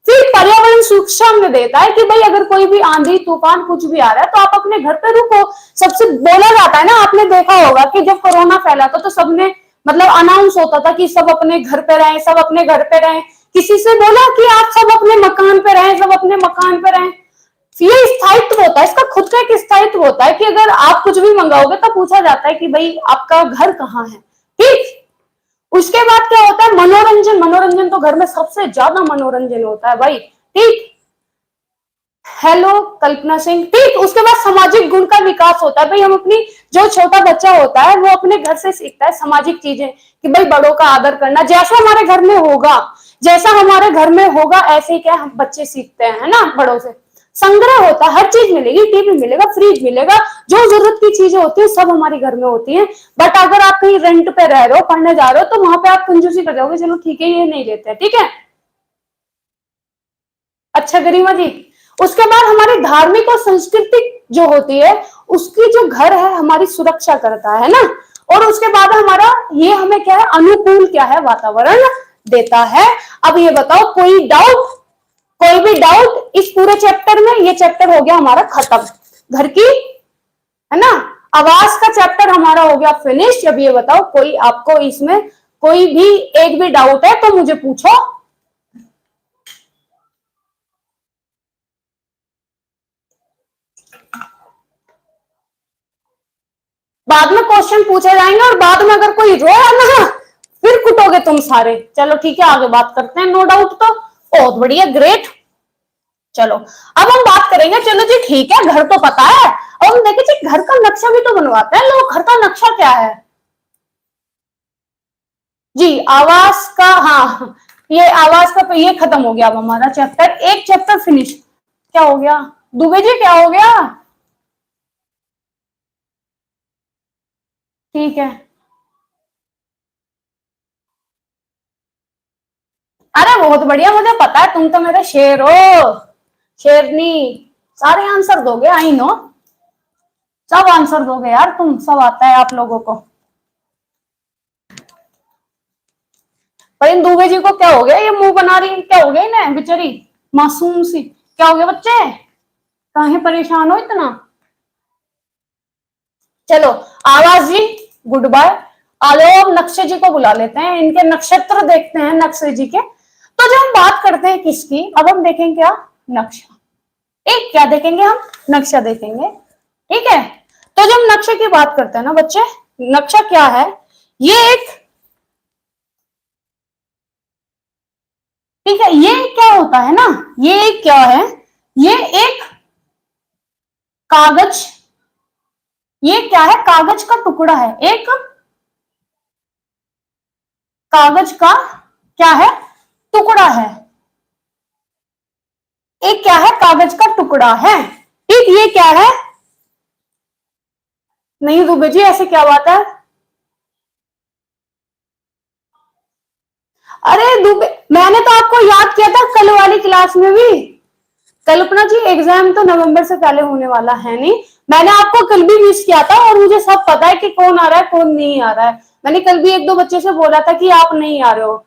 फिर पर्यावरण सुरक्षा में देता है कि भाई अगर कोई भी आंधी तूफान कुछ भी आ रहा है तो आप अपने घर पे रुको। सबसे बोला जाता है ना, आपने देखा होगा कि जब कोरोना फैला था तो सबने मतलब अनाउंस होता था कि सब अपने घर पे रहें, सब अपने घर पे रहें। किसी से बोला कि आप सब अपने मकान पे रहें, सब अपने मकान पे रहें। ये स्थायित्व होता है, इसका खुद का एक स्थायित्व होता है कि अगर आप कुछ भी मंगाओगे तो पूछा जाता है कि भाई आपका घर कहाँ है, ठीक। उसके बाद क्या होता है, मनोरंजन। मनोरंजन तो घर में सबसे ज्यादा मनोरंजन होता है भाई, ठीक। हेलो कल्पना सिंह, ठीक। उसके बाद सामाजिक गुण का विकास होता है भाई, हम अपनी, जो छोटा बच्चा होता है वो अपने घर से सीखता है सामाजिक चीजें, कि भाई बड़ों का आदर करना, जैसा हमारे घर में होगा, जैसा हमारे घर में होगा ऐसे ही क्या हम बच्चे सीखते हैं, है ना, बड़ों से। संग्रह होता है, हर चीज मिलेगी, टीवी मिलेगा, फ्रिज मिलेगा, जो जरूरत की चीजें होती है सब हमारे घर में होती है। बट अगर आप कहीं रेंट पे रह रहे हो, पढ़ने जा रहे हो, तो वहां पे आप कंजूसी कर जाओगे, चलो ठीक है ये नहीं लेते, ठीक है। अच्छा गरिमा जी। उसके बाद हमारी धार्मिक और सांस्कृतिक जो होती है, उसकी जो घर है हमारी सुरक्षा करता है ना। और उसके बाद हमारा ये हमें क्या है, अनुकूल क्या है, वातावरण देता है। अब ये बताओ कोई डाउट, कोई भी डाउट इस पूरे चैप्टर में, ये चैप्टर हो गया हमारा खत्म घर की, है ना, आवास का चैप्टर हमारा हो गया फिनिश। अब ये बताओ कोई आपको इसमें कोई भी एक भी डाउट है तो मुझे पूछो। बाद में क्वेश्चन पूछे जाएंगे और बाद में अगर कोई रोया ना फिर कुटोगे तुम सारे। चलो ठीक है आगे बात करते हैं, नो डाउट तो बहुत बढ़िया, ग्रेट। चलो अब हम बात करेंगे, चलो जी ठीक है घर तो पता है, अब हम देखें जी घर का नक्शा भी तो बनवाते हैं लोग। घर का नक्शा क्या है जी, आवास का, हाँ ये आवास का, ये खत्म हो गया अब हमारा चैप्टर, एक चैप्टर फिनिश। क्या हो गया दुबे जी, क्या हो गया, ठीक है। अरे बहुत बढ़िया, मुझे पता है तुम तो मेरे शेर हो, शेरनी। सारे आंसर दोगे, आई नो, सब आंसर दोगे यार तुम, सब आता है आप लोगों को। पर इन दुबे जी को क्या हो गया, ये मुंह बना रही, क्या हो गया इन्हें बेचारी, मासूम सी, क्या हो गया बच्चे, काहे परेशान हो इतना। चलो आवाज जी, गुड बाय। आ जाओ, अब नक्शे जी को बुला लेते हैं, इनके नक्षत्र देखते हैं नक्शे जी के। तो जब हम बात करते हैं किसकी, अब हम देखेंगे क्या, नक्शा। एक क्या देखेंगे हम, नक्शा देखेंगे, ठीक है। तो जब नक्शे की बात करते हैं ना बच्चे, नक्शा क्या है, ये एक, ठीक है, ये क्या होता है ना, ये एक क्या है, ये एक कागज, ये क्या है, कागज का टुकड़ा है, एक कागज का क्या है, टुकड़ा है, एक क्या है, कागज का टुकड़ा है, ठीक। ये क्या है, नहीं दुबे जी ऐसे क्या बात है, अरे दुबे, मैंने तो आपको याद किया था कल वाली क्लास में भी। कल्पना जी एग्जाम तो नवंबर से पहले होने वाला है नहीं, मैंने आपको कल भी विश किया था, और मुझे सब पता है कि कौन आ रहा है कौन नहीं आ रहा है। मैंने कल भी एक दो बच्चे से बोला था कि आप नहीं आ रहे हो।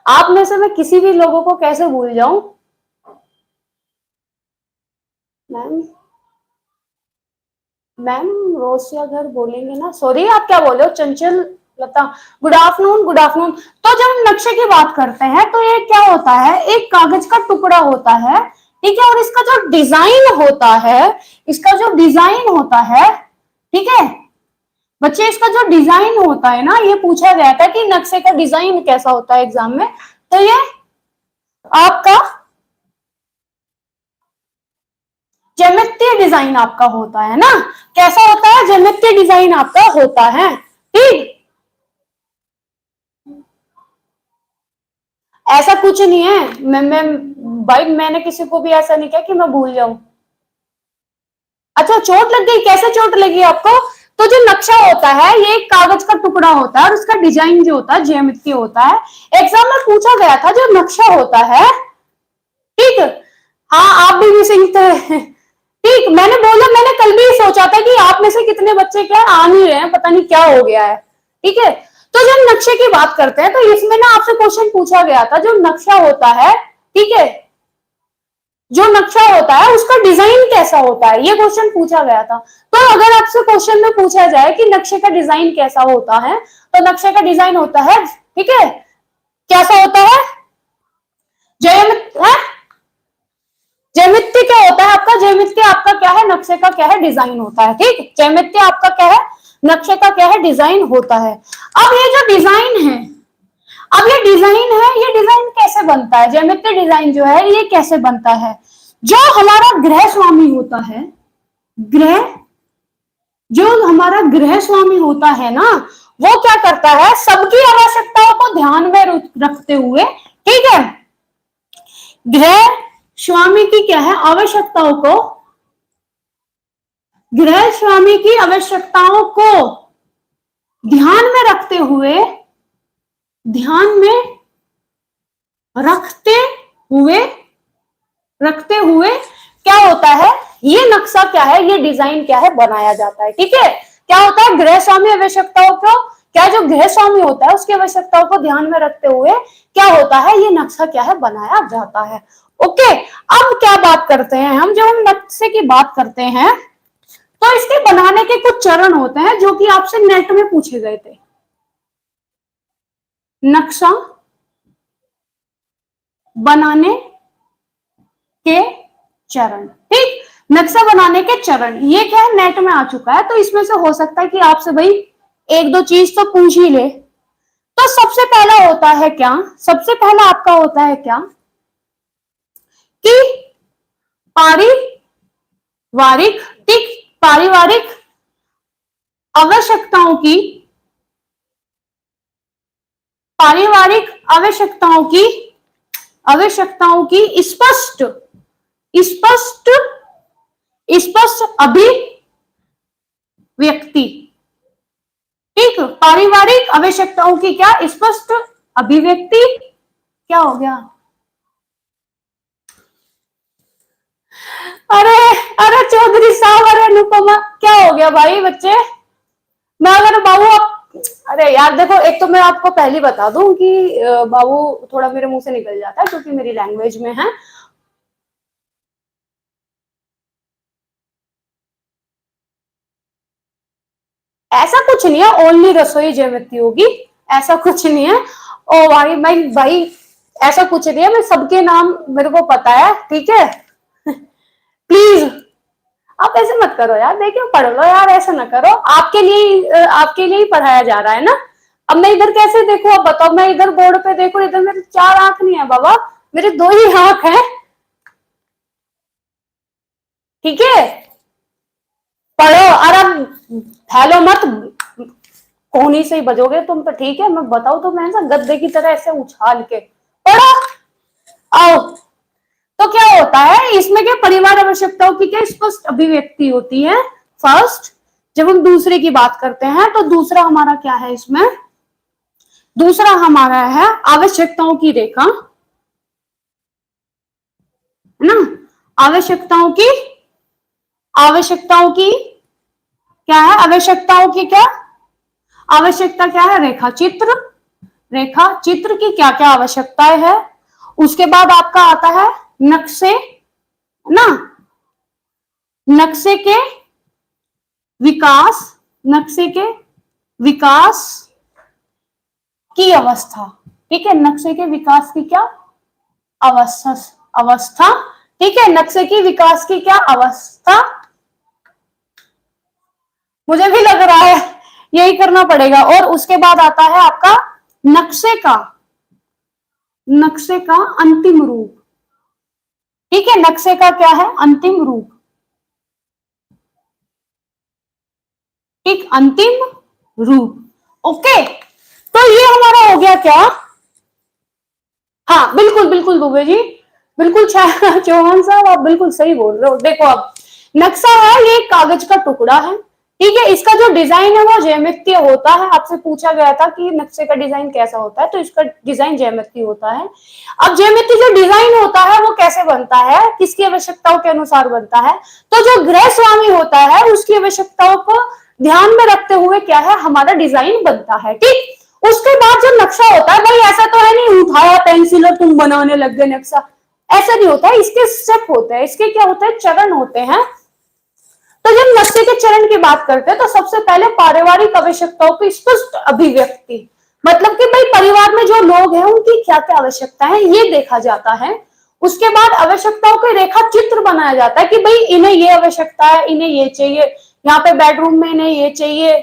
आप में से मैं किसी भी लोगों को कैसे भूल जाऊं मैम। मैम रोसिया घर बोलेंगे ना, सॉरी आप क्या बोले हो, चंचल लता, गुड आफ्टरनून, गुड आफ्टरनून। तो जब हम नक्शे की बात करते हैं तो ये क्या होता है, एक कागज का टुकड़ा होता है, ठीक है, और इसका जो डिजाइन होता है, इसका जो डिजाइन होता है, ठीक है बच्चे, इसका जो डिजाइन होता है ना, ये पूछा गया था कि नक्शे का डिजाइन कैसा होता है एग्जाम में, तो ये आपका ज्यामितीय डिजाइन आपका होता है ना, कैसा होता है, ज्यामितीय डिजाइन आपका होता है, ठीक। ऐसा कुछ नहीं है, मैं भाई मैंने किसी को भी ऐसा नहीं किया कि मैं भूल जाऊं। अच्छा चोट लग गई, कैसे चोट लगी आपको, तो जो नक्शा होता है ये एक कागज का टुकड़ा होता है, और उसका डिजाइन जो होता है ज्यामिति होता है। एग्जाम में पूछा गया था जो नक्शा होता है, ठीक। हाँ आप भी मिसिंग थे, ठीक। मैंने बोला, मैंने कल भी सोचा था कि आप में से कितने बच्चे क्या आ नहीं रहे हैं, पता नहीं क्या हो गया है, ठीक है। तो जब नक्शे की बात करते हैं तो इसमें ना आपसे क्वेश्चन पूछा गया था, जो नक्शा होता है, ठीक है, जो नक्शा होता है उसका डिजाइन कैसा होता है, ये क्वेश्चन पूछा गया था। तो अगर आपसे क्वेश्चन में पूछा जाए कि नक्शे का डिजाइन कैसा होता है, तो नक्शे का डिजाइन होता है, ठीक है, कैसा होता है, जयमित है, ज्यामिति क्या होता है आपका, ज्यामिति आपका क्या है, नक्शे का क्या है, डिजाइन होता है, ठीक। ज्यामिति आपका क्या है, नक्शे का क्या है, डिजाइन होता है। अब ये जो डिजाइन है, अब ये डिजाइन है, ये डिजाइन कैसे बनता है, ज्यामिति डिजाइन जो है ये कैसे बनता है, जो हमारा गृह स्वामी होता है, ग्रह, जो हमारा गृह स्वामी होता है ना, वो क्या करता है, सबकी आवश्यकताओं को ध्यान में रखते हुए, ठीक है, गृह स्वामी की क्या है, आवश्यकताओं को, गृह स्वामी की आवश्यकताओं को ध्यान में रखते हुए, ध्यान में रखते हुए, रखते हुए क्या होता है, ये नक्शा क्या है, ये डिजाइन क्या है, बनाया जाता है, ठीक है। क्या होता है, गृह स्वामी आवश्यकताओं को, क्या जो गृह स्वामी होता है उसकी आवश्यकताओं को ध्यान में रखते हुए क्या होता है, ये नक्शा क्या है, बनाया जाता है। ओके, अब क्या बात करते हैं हम, जब हम नक्शे की बात करते हैं तो इसके बनाने के कुछ चरण होते हैं जो कि आपसे नेट में पूछे गए थे। नक्शा बनाने के चरण, ठीक, नक्शा बनाने के चरण, ये क्या है, नेट में आ चुका है, तो इसमें से हो सकता है कि आपसे भाई एक दो चीज तो पूछ ही ले। तो सबसे पहला होता है क्या, सबसे पहला आपका होता है क्या, कि पारिवारिक, ठीक, पारिवारिक आवश्यकताओं की, पारिवारिक आवश्यकताओं की, आवश्यकताओं की स्पष्ट, स्पष्ट, स्पष्ट अभिव्यक्ति, ठीक, पारिवारिक आवश्यकताओं की क्या, स्पष्ट अभिव्यक्ति, क्या हो गया, अरे, अरे चौधरी साहब, अरे अनुपमा, क्या हो गया भाई बच्चे, मैं अगर बाबू आप, अरे यार देखो, एक तो मैं आपको पहले बता दूं कि बाबू थोड़ा मेरे मुंह से निकल जाता है क्योंकि मेरी लैंग्वेज में है। ऐसा कुछ नहीं है ओनली रसोई ज्योमेट्री होगी, ऐसा कुछ नहीं है। ओ भाई भाई ऐसा कुछ नहीं है, मैं सबके नाम मेरे को पता है, ठीक है। प्लीज आप ऐसे मत करो यार, देखिए पढ़ लो यार, ऐसा ना करो, आपके लिए ही पढ़ाया जा रहा है ना। अब मैं इधर कैसे देखूं, अब बताओ, मैं इधर बोर्ड पे देखूं, इधर मेरे 4 आंख नहीं है बाबा, मेरे 2 ही आंख है, ठीक है। पढ़ो, और अब फैलो मत, कोहनी से ही बजोगे तुम तो, ठीक है। मैं बताऊं तो मैं गद्दे की तरह ऐसे उछाल के पढ़ो। आओ, तो क्या होता है इसमें, क्या परिवार आवश्यकताओं की क्या स्पष्ट अभिव्यक्ति होती है फर्स्ट। जब हम दूसरे की बात करते हैं तो दूसरा हमारा क्या है इसमें, दूसरा हमारा है आवश्यकताओं की रेखा, है ना। आवश्यकताओं की क्या है, आवश्यकताओं की क्या आवश्यकता क्या है, रेखा चित्र, रेखा चित्र की क्या क्या आवश्यकताएं है। उसके बाद आपका आता है नक्शे, ना, नक्शे के विकास, नक्शे के विकास की अवस्था, ठीक है। नक्शे के विकास की क्या अवस्था, ठीक है। नक्शे की विकास की क्या अवस्था, मुझे भी लग रहा है यही करना पड़ेगा। और उसके बाद आता है आपका नक्शे का अंतिम रूप, ठीक है। नक्शे का क्या है, अंतिम रूप, ठीक, अंतिम रूप। ओके, तो ये हमारा हो गया क्या, हाँ बिल्कुल बिल्कुल दुबे जी, बिल्कुल चौहान साहब आप बिल्कुल सही बोल रहे हो। देखो अब नक्शा है, ये कागज का टुकड़ा है, ठीक है। इसका जो डिजाइन है वो ज्यामितीय होता है। आपसे पूछा गया था कि नक्शे का डिजाइन कैसा होता है, तो इसका डिजाइन ज्यामितीय होता है। अब ज्यामितीय जो डिजाइन होता है वो कैसे बनता है, किसकी आवश्यकताओं के अनुसार बनता है, तो जो गृह स्वामी होता है उसकी आवश्यकताओं को ध्यान में रखते हुए क्या है हमारा डिजाइन बनता है, ठीक। उसके बाद जो नक्शा होता है, भाई ऐसा तो है नहीं उठाया पेंसिल और तुम बनाने लग गए नक्शा, ऐसा नहीं होता है। इसके स्टेप होते हैं, इसके क्या होते हैं, चरण होते हैं। तो जब नक्शे के चरण की बात करते हैं तो सबसे पहले पारिवारिक आवश्यकताओं की स्पष्ट अभिव्यक्ति, मतलब कि भाई परिवार में जो लोग हैं उनकी क्या क्या आवश्यकता है ये देखा जाता है। उसके बाद आवश्यकताओं के रेखा चित्र बनाया जाता है कि भाई इन्हें ये आवश्यकता है, इन्हें ये चाहिए, यहाँ पे बेडरूम में इन्हें ये चाहिए,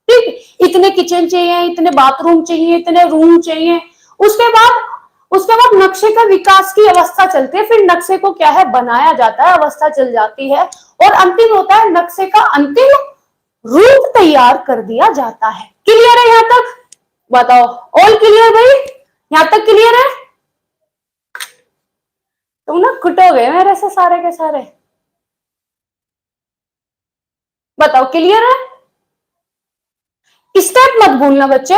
ठीक, इतने किचन चाहिए, इतने बाथरूम चाहिए, इतने रूम चाहिए। उसके बाद नक्शे का विकास की अवस्था चलती है, फिर नक्शे को क्या है बनाया जाता है, अवस्था चल जाती है, और अंतिम होता है नक्शे का अंतिम रूप तैयार कर दिया जाता है। क्लियर है यहाँ तक, बताओ ऑल क्लियर भाई, यहाँ तक क्लियर है। तुम ना कुटोगे मेरे से सारे के सारे, बताओ क्लियर है। स्टेप मत भूलना बच्चे,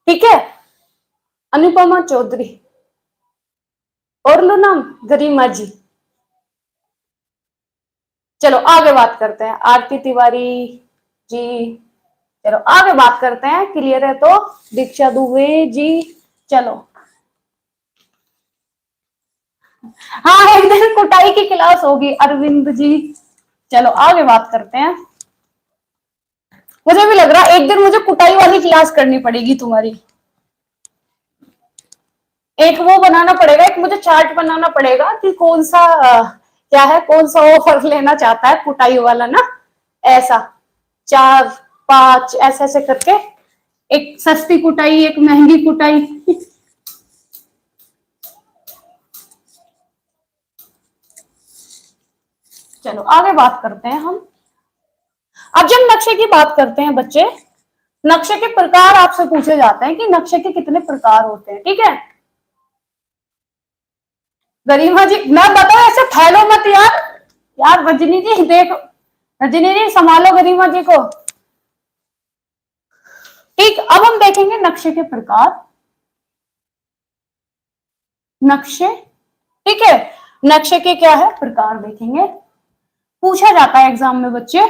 ठीक है। अनुपमा चौधरी, और लो नाम गरिमा जी। चलो आगे बात करते हैं, आरती तिवारी जी, चलो आगे बात करते हैं, क्लियर है तो। दीक्षा दुबे जी, चलो हाँ एक दिन कुटाई की क्लास होगी, अरविंद जी। चलो आगे बात करते हैं, मुझे भी लग रहा है एक दिन मुझे कुटाई वाली क्लास करनी पड़ेगी तुम्हारी। एक वो बनाना पड़ेगा, एक मुझे चार्ट बनाना पड़ेगा कि कौन सा क्या है, कौन सा ऑफर लेना चाहता है कुटाई वाला ना, ऐसा 4 5 ऐसे ऐसे करके, एक सस्ती कुटाई, एक महंगी कुटाई। चलो आगे बात करते हैं हम। अब जब नक्शे की बात करते हैं बच्चे, नक्शे के प्रकार आपसे पूछे जाते हैं कि नक्शे के कितने प्रकार होते हैं, ठीक है। गरिमा जी मैं बताओ ऐसे फैलो मत यार, यार रजनी जी देखो, रजनी जी संभालो गरिमा जी को, ठीक। अब हम देखेंगे नक्शे के प्रकार, नक्शे, ठीक है। नक्शे के क्या है प्रकार देखेंगे, पूछा जाता है एग्जाम में बच्चे।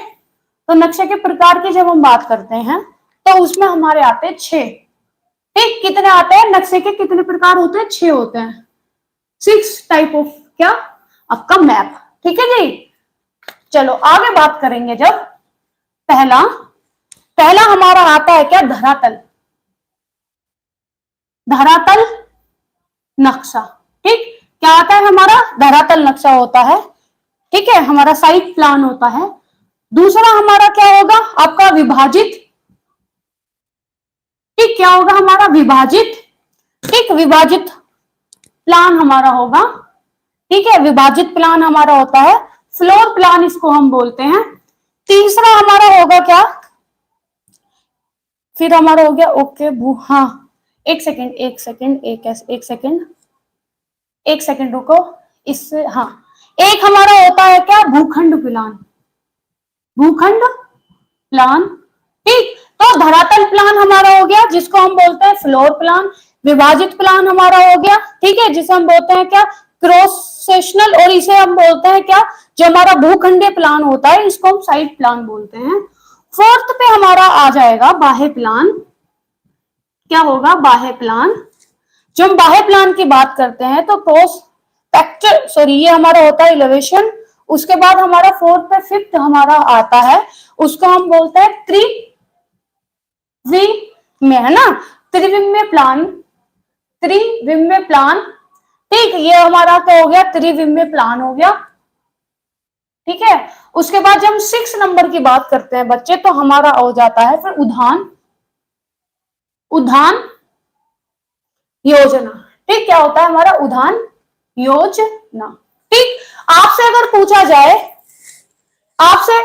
तो नक्शे के प्रकार की जब हम बात करते हैं तो उसमें हमारे आते हैं 6, ठीक। कितने आते हैं, नक्शे के कितने प्रकार होते हैं, 6 होते हैं, 6 टाइप ऑफ क्या आपका मैप, ठीक है जी। चलो आगे बात करेंगे, जब पहला पहला हमारा आता है क्या, धरातल, धरातल नक्शा। ठीक, क्या आता है हमारा, धरातल नक्शा होता है। ठीक है, हमारा साइट प्लान होता है। दूसरा हमारा क्या होगा आपका, विभाजित। ठीक, क्या होगा हमारा, विभाजित। ठीक, विभाजित प्लान हमारा होगा। ठीक है, विभाजित प्लान हमारा होता है, फ्लोर प्लान इसको हम बोलते हैं। तीसरा हमारा होगा क्या, फिर हमारा हो गया ओके भू, हाँ एक सेकंड एक सेकंड एक सेकंड, एक सेकंड रुको, इससे हाँ, एक हमारा होता है क्या, भूखंड प्लान, भूखंड प्लान। ठीक, तो धरातल प्लान हमारा हो गया जिसको हम बोलते हैं फ्लोर प्लान। विभाजित प्लान हमारा हो गया, ठीक है, जिसे हम बोलते हैं क्या, क्रॉस सेक्शनल, और इसे हम बोलते हैं क्या, जो हमारा भूखंडीय प्लान होता है इसको हम साइड प्लान बोलते हैं। फोर्थ पे हमारा आ जाएगा बाह्य प्लान। क्या होगा, बाह्य प्लान। जब हम बाह्य प्लान की बात करते हैं तो प्रोस्पेक्टर, सॉरी ये हमारा होता है इलेवेशन। उसके बाद हमारा फोर्थ पे फिफ्थ हमारा आता है, उसको हम बोलते हैं त्रिविम, है ना, त्रिविम्य प्लान, त्रिविम्य प्लान। ठीक, ये हमारा क्या हो गया, त्रिविम्य प्लान हो गया। ठीक है, उसके बाद जब हम 6 नंबर की बात करते हैं बच्चे, तो हमारा हो जाता है फिर उद्यान, उद्यान योजना। ठीक, क्या होता है हमारा, उद्यान योजना। ठीक, आपसे अगर पूछा जाए, आपसे,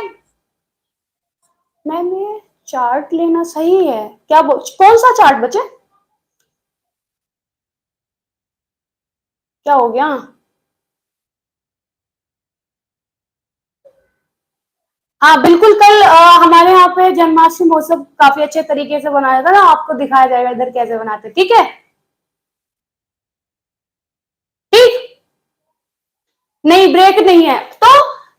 मैंने चार्ट लेना सही है क्या, कौन सा चार्ट बच्चे, क्या हो गया, हाँ बिल्कुल, कल हमारे यहाँ पे जन्माष्टमी महोत्सव काफी अच्छे तरीके से बनाया था ना, आपको दिखाया जाएगा इधर कैसे बनाते, ठीक है। ठीक, नहीं ब्रेक नहीं है। तो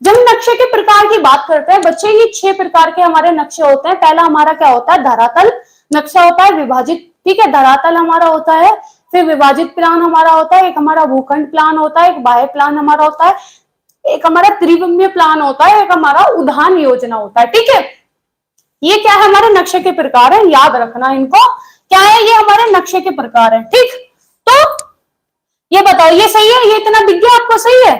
जब नक्शे के प्रकार की बात करते हैं बच्चे, ये 6 प्रकार के हमारे नक्शे होते हैं। पहला हमारा क्या होता है, धरातल नक्शा होता है, विभाजित, ठीक है, धरातल हमारा होता है, फिर विभाजित प्लान हमारा होता है, एक हमारा भूखंड प्लान होता है, एक बाह्य प्लान हमारा होता है, एक हमारा त्रिविमीय प्लान होता है, एक हमारा उद्यान योजना होता है। ठीक है, ये क्या है, हमारे नक्शे के प्रकार है, याद रखना इनको, क्या है, ये हमारे नक्शे के प्रकार है। ठीक, तो ये बताओ ये सही है, ये इतना दिख गया आपको, सही है।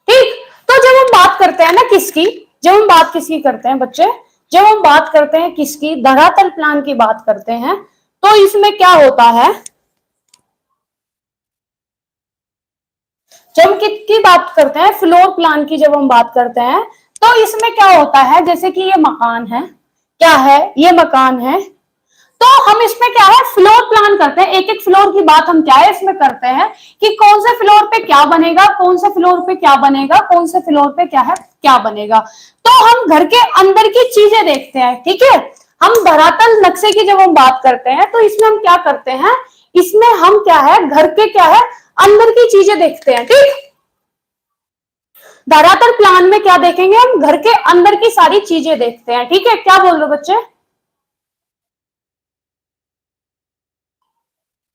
ठीक, तो जब हम बात करते हैं ना किसकी, जब हम बात किसकी करते हैं बच्चे, जब हम बात करते हैं किसकी, धरातल प्लान की बात करते हैं, तो इसमें क्या होता है, जब हम किसकी बात करते हैं, फ्लोर प्लान की जब हम बात करते हैं, तो इसमें क्या होता है, जैसे कि ये मकान है, क्या है, ये मकान है, तो हम इसमें क्या है, फ्लोर प्लान करते हैं, एक एक फ्लोर की बात हम क्या है इसमें करते हैं, कि कौन से फ्लोर पे क्या बनेगा, कौन से फ्लोर पे क्या बनेगा, कौन से फ्लोर पे क्या है, क्या बनेगा। तो हम घर के अंदर की चीजें देखते हैं। ठीक है, हम धरातल नक्शे की जब हम बात करते हैं तो इसमें हम क्या करते हैं, इसमें हम क्या है, घर के क्या है, अंदर की चीजें देखते हैं। ठीक, धरातल प्लान में क्या देखेंगे, हम घर के अंदर की सारी चीजें देखते हैं। ठीक है, क्या बोल रहे हो बच्चे,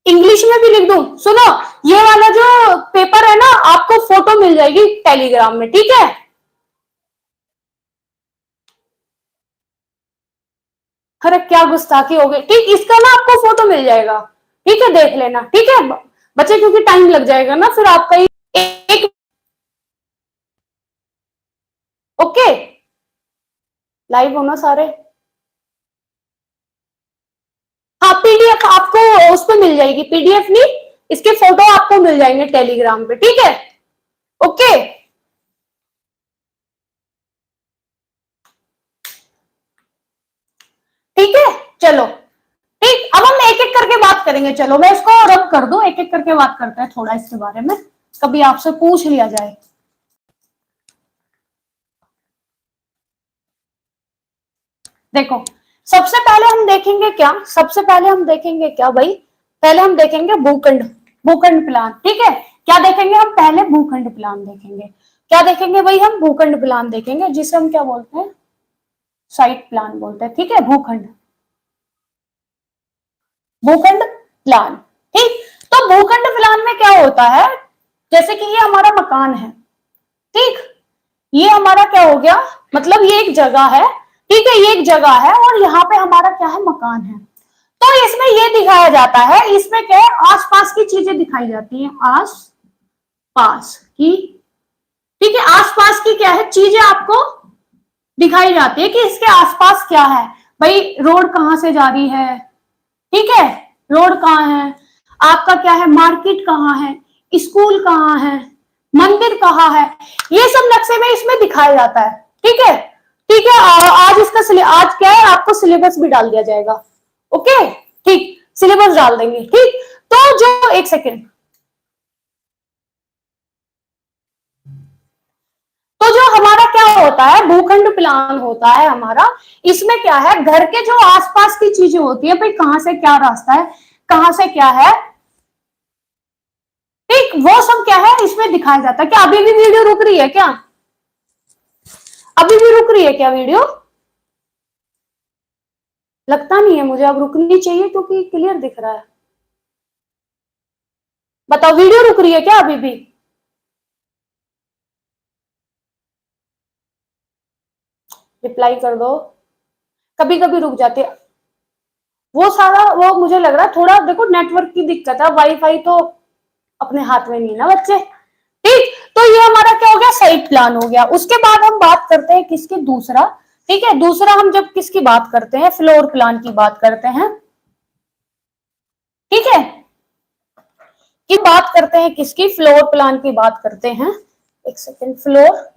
इंग्लिश में भी लिख दूं, सुनो, ये वाला जो पेपर है ना, आपको फोटो मिल जाएगी टेलीग्राम में, ठीक है। अरे क्या गुस्ताखी हो गई, ठीक, इसका ना आपको फोटो मिल जाएगा, ठीक है, देख लेना, ठीक है बच्चे, क्योंकि टाइम लग जाएगा ना फिर आपका ही एक, ओके, लाइव होना सारे, हाँ पीडीएफ आपको उस पर मिल जाएगी, पीडीएफ नहीं, इसके फोटो आपको मिल जाएंगे टेलीग्राम पे, ठीक है, ओके। ठीक है, चलो, ठीक, अब हम एक एक करके बात करेंगे, चलो मैं इसको रब कर दूं, एक एक करके बात करते हैं थोड़ा इसके बारे में, कभी आपसे पूछ लिया जाए। देखो, सबसे पहले हम देखेंगे क्या, सबसे पहले हम देखेंगे क्या भाई, पहले हम देखेंगे भूखंड, भूखंड प्लान। ठीक है, क्या देखेंगे हम, पहले भूखंड प्लान देखेंगे, क्या देखेंगे भाई, हम भूखंड प्लान देखेंगे, जिसे हम क्या बोलते हैं, साइट प्लान बोलते हैं। ठीक है, भूखंड, भूखंड प्लान। ठीक, तो भूखंड प्लान में क्या होता है, जैसे कि ये हमारा मकान है, ठीक, ये हमारा क्या हो गया, मतलब ये एक जगह है, ठीक है, ये एक जगह है और यहाँ पे हमारा क्या है, मकान है। तो इसमें ये दिखाया जाता है, इसमें क्या है, आसपास की चीजें दिखाई जाती हैं, आस पास की, ठीक है, आसपास की क्या है, चीजें आपको दिखाई जाती है कि इसके आसपास क्या है। भाई रोड कहां से जा रही है, ठीक है, रोड कहाँ है, आपका क्या है, मार्केट कहाँ है, स्कूल कहाँ है, मंदिर कहाँ है, ये सब नक्शे में इसमें दिखाया जाता है, ठीक है, ठीक है। आज इसका आज क्या है, आपको सिलेबस भी डाल दिया जाएगा, ओके, ठीक, सिलेबस डाल देंगे, ठीक। तो जो एक सेकेंड, तो जो हमारा क्या होता है, भूखंड प्लान होता है हमारा, इसमें क्या है, घर के जो आसपास की चीजें होती है, भाई कहां से क्या रास्ता है, कहां से क्या है, ठीक, वो सब क्या है इसमें दिखाया जाता है। क्या अभी भी वीडियो रुक रही है क्या, अभी भी रुक रही है क्या वीडियो, लगता नहीं है मुझे, अब रुकनी चाहिए क्योंकि क्लियर दिख रहा है। बताओ वीडियो रुक रही है क्या अभी भी, रिप्लाई कर दो, कभी कभी रुक जाती है, वो सारा वो मुझे लग रहा है थोड़ा, देखो नेटवर्क की दिक्कत है, वाईफाई तो अपने हाथ में नहीं ना बच्चे, ठीक। तो ये हमारा क्या हो गया, साइट प्लान हो गया। उसके बाद हम बात करते हैं किसके, दूसरा, ठीक है, दूसरा हम जब किसकी बात करते हैं, फ्लोर प्लान की बात करते हैं, ठीक है, की बात करते हैं किसकी, फ्लोर प्लान की बात करते हैं, एक सेकेंड, फ्लोर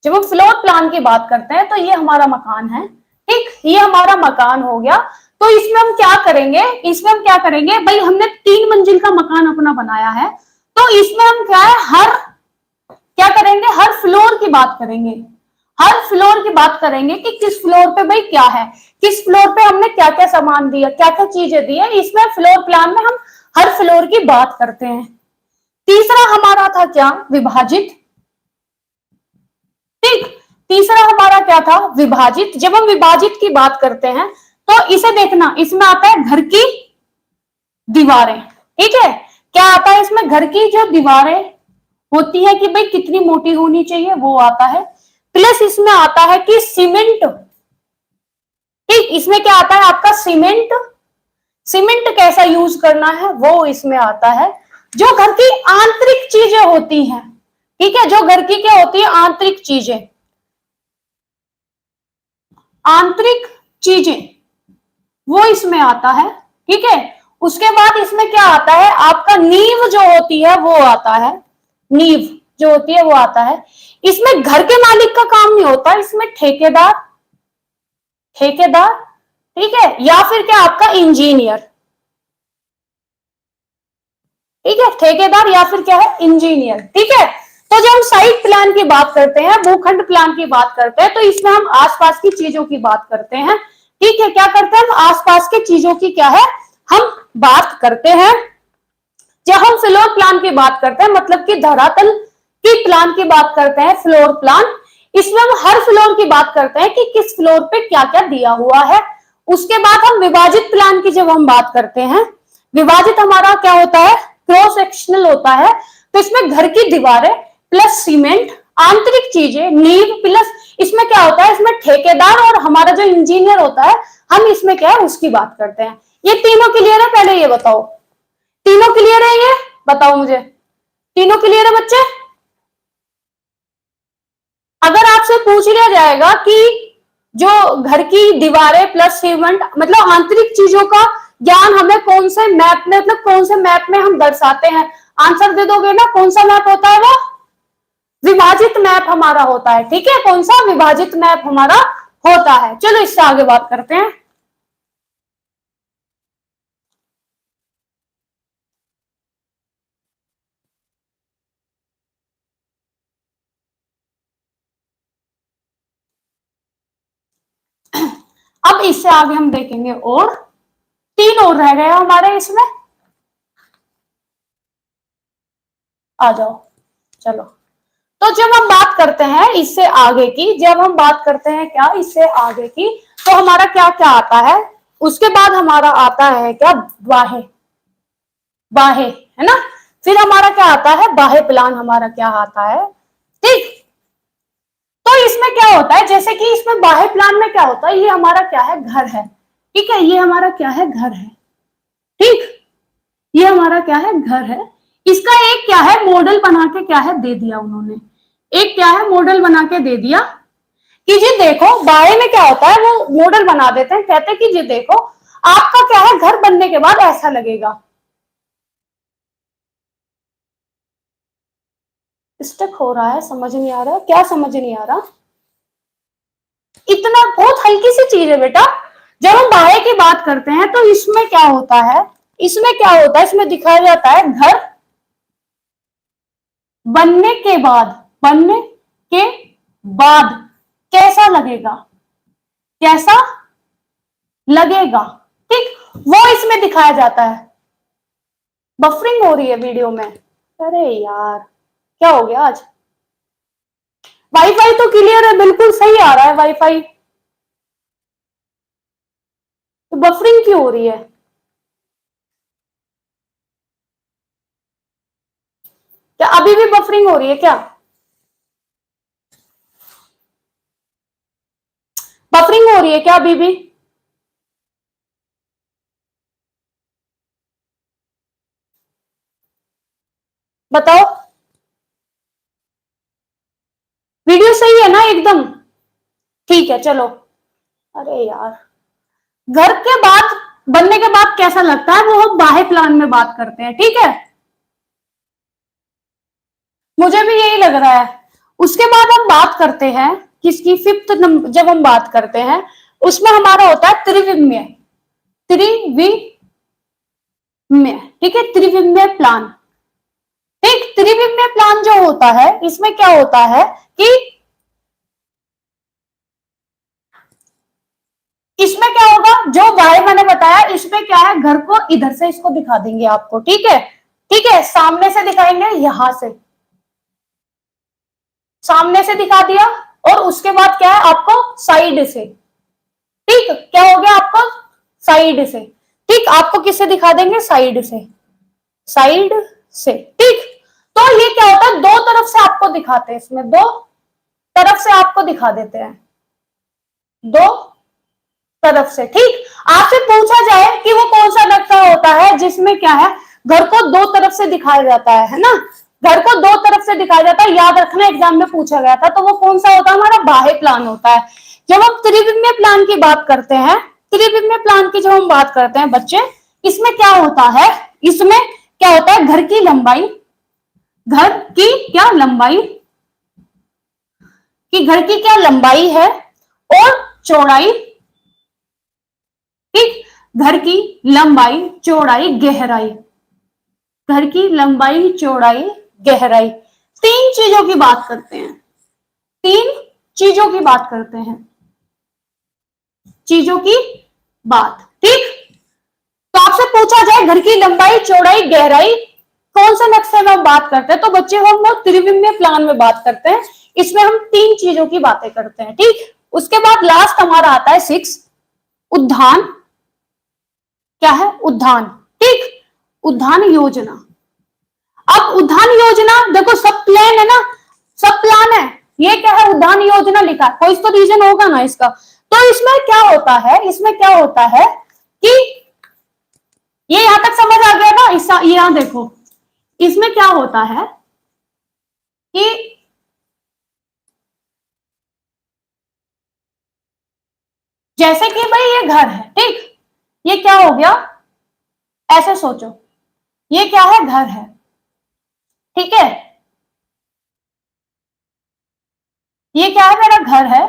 जब हम फ्लोर प्लान की बात करते हैं, तो ये हमारा मकान है, ठीक, ये हमारा मकान हो गया। तो इसमें हम क्या करेंगे, इसमें हम क्या करेंगे, भाई हमने 3 मंजिल का मकान अपना बनाया है, तो इसमें हम क्या है, हर क्या करेंगे, हर फ्लोर की बात करेंगे, हर फ्लोर की बात करेंगे कि किस फ्लोर पे भाई क्या है, किस फ्लोर पे हमने क्या क्या सामान दिया, क्या क्या चीजें दी है, इसमें फ्लोर प्लान में हम हर फ्लोर की बात करते हैं। तीसरा हमारा था क्या, विभाजित, ठीक, तीसरा हमारा क्या था, विभाजित। जब हम विभाजित की बात करते हैं तो इसे देखना, इसमें आता है घर की दीवारें, ठीक है, क्या आता है इसमें, घर की जो दीवारें होती है कि भाई कितनी मोटी होनी चाहिए वो आता है, प्लस इसमें आता है कि सीमेंट, ठीक, इसमें क्या आता है आपका सीमेंट, सीमेंट कैसा यूज करना है वो इसमें आता है। जो घर की आंतरिक चीजें होती हैं, ठीक है, जो घर की क्या होती है, आंतरिक चीजें, आंतरिक चीजें वो इसमें आता है, ठीक है। उसके बाद इसमें क्या आता है, आपका नींव जो होती है वो आता है, नींव जो होती है वो आता है। इसमें घर के मालिक का काम नहीं होता, इसमें ठेकेदार, ठेकेदार, ठीक है, या फिर क्या आपका इंजीनियर, ठीक है, ठेकेदार या फिर क्या है, इंजीनियर, ठीक है। तो जब हम साइट प्लान की बात करते हैं, भूखंड प्लान की बात करते हैं, तो इसमें हम आसपास की चीजों की बात करते हैं, ठीक है, क्या करते हैं हम, आसपास की चीजों की क्या है, हम बात करते हैं। जब हम फ्लोर प्लान की बात करते हैं, मतलब कि धरातल की प्लान की बात करते हैं, फ्लोर प्लान, इसमें हम हर फ्लोर की बात करते हैं कि किस फ्लोर पे क्या क्या दिया हुआ है। उसके बाद हम विभाजित प्लान की जब हम बात करते हैं, विभाजित हमारा क्या होता है, क्रॉस सेक्शनल होता है, तो इसमें घर की दीवारें प्लस सीमेंट, आंतरिक चीजें, नींव, प्लस इसमें क्या होता है, इसमें ठेकेदार और हमारा जो इंजीनियर होता है, हम इसमें क्या है उसकी बात करते हैं। ये तीनों क्लियर है, पहले ये बताओ, तीनों क्लियर है, ये बताओ मुझे, तीनों क्लियर है बच्चे। अगर आपसे पूछ लिया जाएगा कि जो घर की दीवारें प्लस सीमेंट, मतलब आंतरिक चीजों का ज्ञान हमें कौन से मैप में, मतलब कौन से मैप में हम दर्शाते हैं, आंसर दे दोगे ना, कौन सा मैप होता है वो, विभाजित मैप हमारा होता है, ठीक है, कौन सा, विभाजित मैप हमारा होता है। चलो इससे आगे बात करते हैं। अब इससे आगे हम देखेंगे, और 3 और रह गए हमारे इसमें, आ जाओ, चलो। तो जब हम बात करते हैं इससे आगे की, जब हम बात करते हैं क्या इससे आगे की, तो हमारा क्या क्या आता है, उसके बाद हमारा आता है क्या, बाह्य, बाह्य है ना। फिर हमारा क्या आता है, बाह्य प्लान हमारा क्या आता है, ठीक। तो इसमें क्या होता है, जैसे कि इसमें बाह्य प्लान में क्या होता है, ये हमारा क्या है, घर है, ठीक है, ये हमारा क्या है, घर है, ठीक, ये हमारा क्या है, घर है। इसका एक क्या है, मॉडल बना के क्या है, दे दिया उन्होंने, एक क्या है, मॉडल बना के दे दिया कि जी देखो, बाह्य में क्या होता है, वो मॉडल बना देते हैं, कहते हैं कि जी देखो आपका क्या है, घर बनने के बाद ऐसा लगेगा। स्टक हो रहा है, समझ नहीं आ रहा, क्या समझ नहीं आ रहा, इतना बहुत हल्की सी चीज है बेटा। जब हम बाह्य की बात करते हैं तो इसमें क्या होता है, इसमें क्या होता है, इसमें दिखाया जाता है घर बनने के बाद, बनने के बाद कैसा लगेगा, कैसा लगेगा, ठीक, वो इसमें दिखाया जाता है। बफरिंग हो रही है वीडियो में, अरे यार क्या हो गया आज, वाईफाई तो क्लियर है, बिल्कुल सही आ रहा है वाईफाई, तो बफरिंग क्यों हो रही है, क्या अभी भी बफरिंग हो रही है क्या, बफरिंग हो रही है क्या अभी भी, बताओ, वीडियो सही है ना एकदम, ठीक है चलो। अरे यार, घर के बाद, बनने के बाद कैसा लगता है, वो हम बाह्य प्लान में बात करते हैं, ठीक है, मुझे भी यही लग रहा है। उसके बाद हम बात करते हैं किसकी, फिफ्थ नंबर जब हम बात करते हैं, उसमें हमारा होता है त्रिविम्य, त्रिविम्य, ठीक है, त्रिविम्य प्लान, ठीक। त्रिविम्य प्लान जो होता है, इसमें क्या होता है कि इसमें क्या होगा, जो वाय मैंने बताया, इसमें क्या है, घर को इधर से इसको दिखा देंगे आपको, ठीक है, ठीक है, सामने से दिखाएंगे, यहां से सामने से दिखा दिया, और उसके बाद क्या है आपको, साइड से, ठीक, क्या हो गया आपको, साइड से, ठीक, आपको किससे दिखा देंगे, साइड से, साइड से, ठीक। तो ये क्या होता है, दो तरफ से आपको दिखाते हैं, इसमें दो तरफ से आपको दिखा देते हैं, दो तरफ से, ठीक। आपसे पूछा जाए कि वो कौन सा नक्शा होता है जिसमें क्या है, घर को दो तरफ से दिखाया जाता है ना, घर को दो तरफ से दिखाया जाता है, याद रखना एग्जाम में पूछा गया था, तो वो कौन सा होता है, हमारा बाह्य प्लान होता है। जब हम त्रिविम्य प्लान की बात करते हैं, त्रिविम्य प्लान की जब हम बात करते हैं बच्चे, इसमें क्या होता है, इसमें क्या होता है, घर की लंबाई, घर की क्या लंबाई, कि घर की क्या लंबाई है और चौड़ाई, ठीक, घर की लंबाई चौड़ाई गहराई, घर की लंबाई चौड़ाई गहराई, तीन चीजों की बात करते हैं, तीन चीजों की बात करते हैं, चीजों की बात, ठीक। तो आपसे पूछा जाए घर की लंबाई चौड़ाई गहराई कौन से नक्शे में हम बात करते हैं, तो बच्चे हम लोग त्रिविम्य प्लान में बात करते हैं, इसमें हम तीन चीजों की बातें करते हैं, ठीक। उसके बाद लास्ट हमारा आता है 6, उद्यान, क्या है, उद्यान, ठीक, उद्यान योजना। अब उद्यान योजना देखो, सब प्लान है ना, सब प्लान है, ये क्या है, उद्यान योजना लिखा, कोई तो रीजन होगा ना इसका। तो इसमें क्या होता है, इसमें क्या होता है कि ये यहां तक समझ आ गया ना, इस यहां देखो, इसमें क्या होता है कि जैसे कि भाई ये घर है, ठीक, ये क्या हो गया, ऐसे सोचो, ये क्या है, घर है, ठीक है, ये क्या है, मेरा घर है,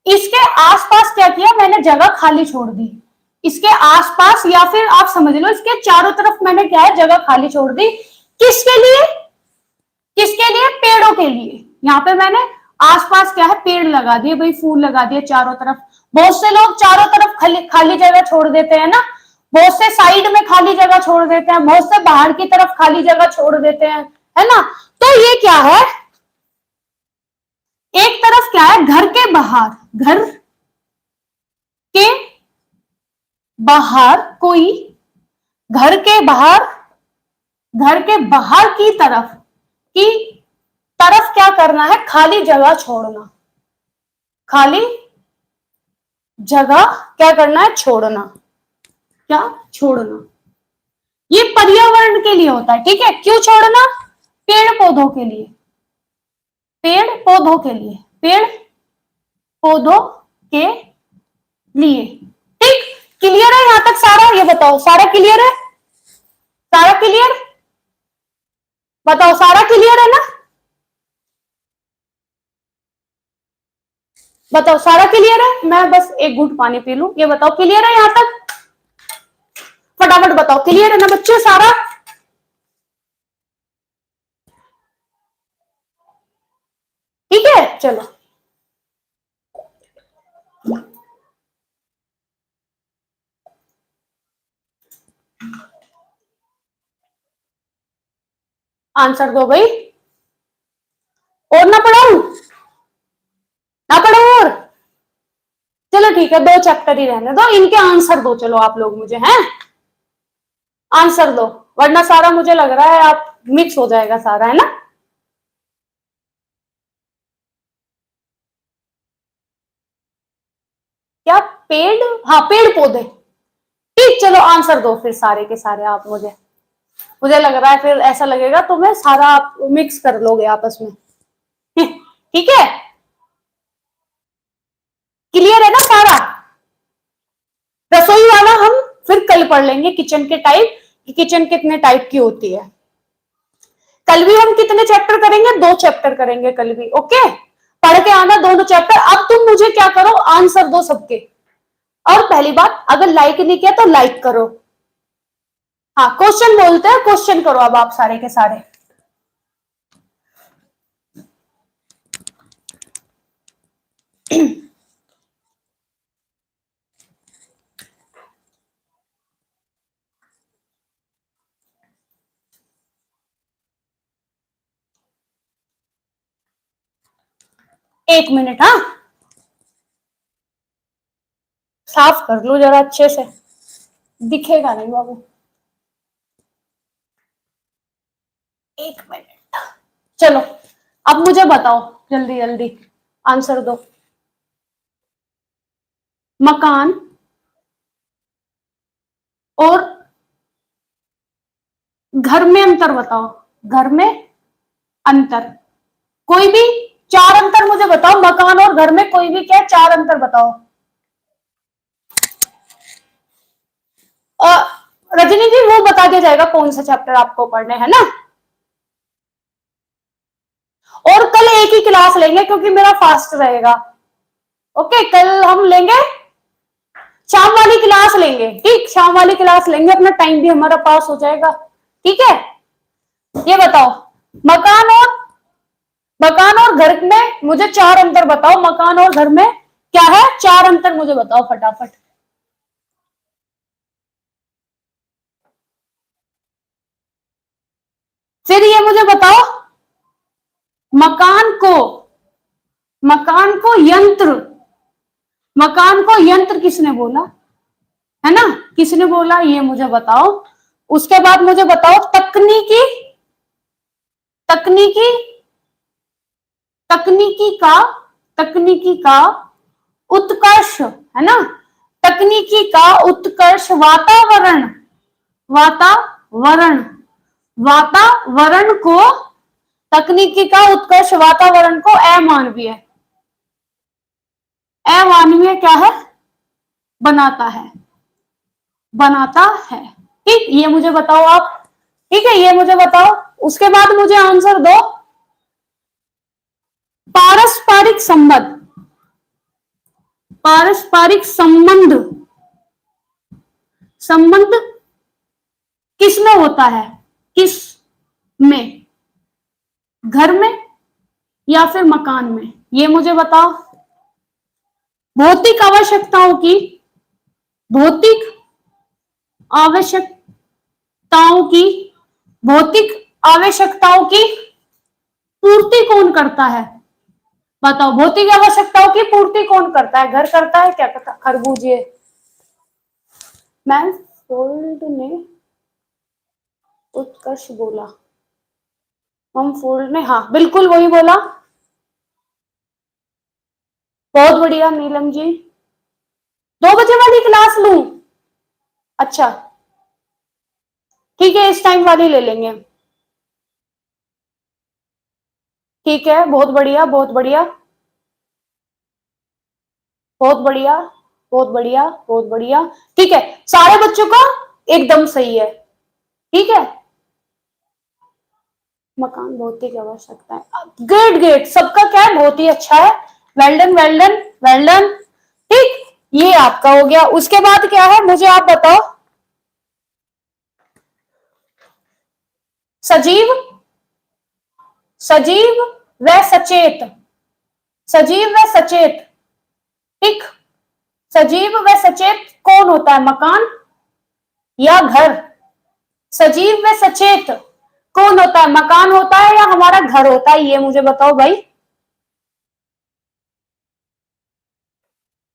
इसके आसपास क्या किया मैंने, जगह खाली छोड़ दी, इसके आसपास, या फिर आप समझ लो इसके चारों तरफ मैंने क्या है, जगह खाली छोड़ दी, किसके लिए, किसके लिए, पेड़ों के लिए। यहाँ पे मैंने आसपास क्या है, पेड़ लगा दिए भाई, फूल लगा दिए चारों तरफ, बहुत से लोग चारों तरफ खाली खाली जगह छोड़ देते हैं ना, बहुत से साइड में खाली जगह छोड़ देते हैं, बहुत से बाहर की तरफ खाली जगह छोड़ देते हैं, है ना। तो ये क्या है, एक तरफ क्या है, घर के बाहर, घर के बाहर कोई, घर के बाहर, घर के बाहर की तरफ क्या करना है, खाली जगह छोड़ना, खाली जगह क्या करना है, छोड़ना, क्या छोड़ना। ये पर्यावरण के लिए होता है, ठीक है। क्यों छोड़ना, पेड़ पौधों के लिए, पेड़ पौधों के लिए, पेड़ पौधों के लिए, ठीक। क्लियर है यहां तक सारा, ये बताओ सारा क्लियर है, सारा क्लियर, बताओ सारा क्लियर है ना, बताओ सारा क्लियर है। मैं बस एक घूंट पानी पी लूं, ये बताओ क्लियर है यहां तक, फटाफट बताओ क्लियर है ना बच्चे सारा। ठीक है चलो, आंसर दो भाई, और ना पढ़ाऊं, ना पढ़ाऊं और, चलो ठीक है, दो चैप्टर ही रहने दो, इनके आंसर दो चलो आप लोग मुझे, हैं आंसर दो, वरना सारा मुझे लग रहा है आप मिक्स हो जाएगा सारा, है ना। क्या पेड़, हाँ पेड़ पौधे, ठीक। चलो आंसर दो फिर सारे के सारे आप मुझे, मुझे लग रहा है फिर ऐसा लगेगा तुम्हें सारा आप मिक्स कर लोगे आपस में। ठीक है, क्लियर है ना सारा। रसोई वाला हम फिर कल पढ़ लेंगे, किचन के टाइप, कि किचन कितने टाइप की होती है। कल भी हम कितने चैप्टर करेंगे, 2 चैप्टर करेंगे कल भी, ओके। पढ़ के आना दोनों चैप्टर। अब तुम मुझे क्या करो, आंसर दो सबके। और पहली बात, अगर लाइक नहीं किया तो लाइक करो। हाँ क्वेश्चन बोलते हैं, क्वेश्चन करो अब आप सारे के सारे। एक मिनट, हाँ साफ कर लो जरा अच्छे से, दिखेगा नहीं बाबू, एक मिनट। चलो अब मुझे बताओ जल्दी जल्दी, आंसर दो। मकान और घर में अंतर बताओ, घर में अंतर, कोई भी 4 अंतर मुझे बताओ, मकान और घर में कोई भी क्या 4 अंतर बताओ। रजनी जी वो बता दिया जाएगा कौन सा चैप्टर आपको पढ़ने है ना। और कल एक ही क्लास लेंगे क्योंकि मेरा फास्ट रहेगा, ओके। कल हम लेंगे शाम वाली क्लास लेंगे, ठीक, शाम वाली क्लास लेंगे, अपना टाइम भी हमारा पास हो जाएगा, ठीक है। ये बताओ, मकान और मकान और घर में मुझे 4 अंतर बताओ, मकान और घर में क्या है 4 अंतर मुझे बताओ फटाफट। फिर ये मुझे बताओ, मकान को मकान को यंत्र, मकान को यंत्र किसने बोला, है ना, किसने बोला ये मुझे बताओ। उसके बाद मुझे बताओ तकनीकी, तकनीकी तकनीकी का तकनीकी का उत्कर्ष, है ना, तकनीकी का उत्कर्ष वातावरण, वातावरण वातावरण को, तकनीकी का उत्कर्ष वातावरण को अमानवीय, अमानवीय क्या है, बनाता है, बनाता है, ठीक। ये मुझे बताओ आप, ठीक है, ये मुझे बताओ। उसके बाद मुझे आंसर दो, पारस्परिक संबंध, पारस्परिक संबंध, संबंध किसमें होता है, किस में, घर में या फिर मकान में, ये मुझे बताओ। भौतिक आवश्यकताओं की, भौतिक आवश्यकताओं की, भौतिक आवश्यकताओं की पूर्ति कौन करता है, बताओ। भौतिक आवश्यकताओं की पूर्ति कौन करता है, घर करता है, क्या करता है, खरबूजे, मैम फोल्ड ने, उत्कर्ष बोला, हम फोल्ड ने, हाँ बिल्कुल वही बोला। बहुत बढ़िया नीलम जी। 2 बजे वाली क्लास लूं? अच्छा ठीक है, इस टाइम वाली ले लेंगे। ठीक है, बहुत बढ़िया बहुत बढ़िया बहुत बढ़िया बहुत बढ़िया बहुत बढ़िया। ठीक है, सारे बच्चों का एकदम सही है। ठीक है, मकान भौतिक आवश्यकता है, ग्रेट ग्रेट, सबका क्या है, बहुत ही अच्छा है। Well done well done well done. ठीक, ये आपका हो गया। उसके बाद क्या है मुझे आप बताओ। सजीव, सजीव व सचेत, सजीव व सचेत। ठीक, सजीव व सचेत कौन होता है, मकान या घर? सजीव व सचेत कौन होता है, मकान होता है या हमारा घर होता है, ये मुझे बताओ भाई,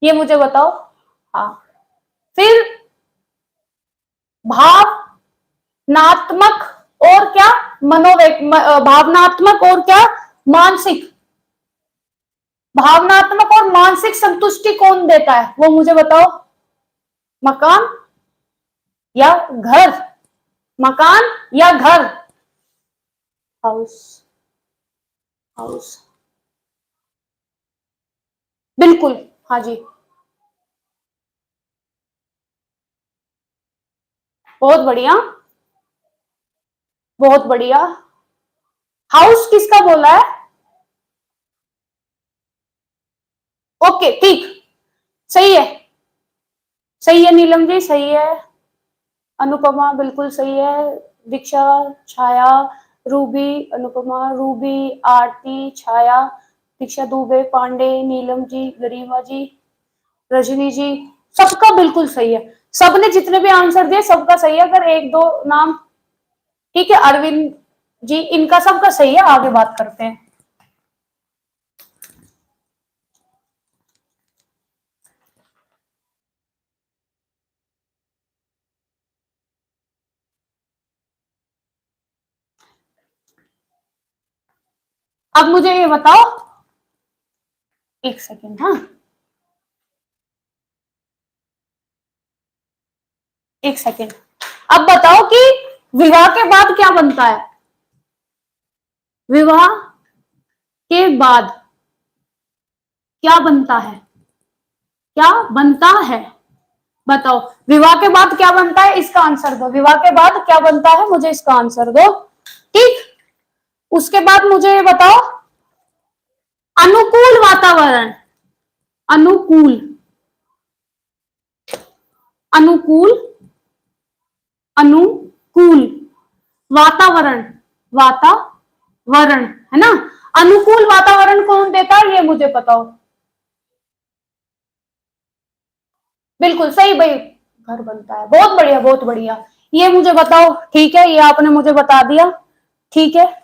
ये मुझे बताओ। हाँ, फिर भावनात्मक और क्या, भावनात्मक और क्या, मानसिक, भावनात्मक और मानसिक संतुष्टि कौन देता है, वो मुझे बताओ। मकान या घर, मकान या घर? हाउस, हाउस, बिल्कुल, हाँ जी, बहुत बढ़िया बहुत बढ़िया। हाउस किसका बोला है? ओके ठीक, सही है, सही है नीलम जी, सही है। अनुपमा बिल्कुल सही है। दीक्षा, छाया, रूबी, अनुपमा, रूबी, आरती, छाया, दीक्षा दुबे, पांडे, नीलम जी, गरिमा जी, रजनी जी, सबका बिल्कुल सही है। सबने जितने भी आंसर दिए सबका सही है। अगर एक दो नाम, ठीक है, अरविंद जी, इनका सबका सही है। आगे बात करते हैं। अब मुझे ये बताओ, एक सेकेंड, हाँ एक सेकेंड। अब बताओ कि विवाह के बाद क्या बनता है, विवाह के बाद क्या बनता है, क्या बनता है, बताओ। विवाह के बाद क्या बनता है, इसका आंसर दो। विवाह के बाद क्या बनता है, मुझे इसका आंसर दो। ठीक, उसके बाद मुझे ये बताओ, अनुकूल वातावरण, अनुकूल, अनुकूल, अनुकूल वातावरण, वातावरण, है ना? अनुकूल वातावरण कौन देता है, ये मुझे बताओ। बिल्कुल सही भाई, घर बनता है, बहुत बढ़िया बहुत बढ़िया। ये मुझे बताओ, ठीक है, ये आपने मुझे बता दिया। ठीक है,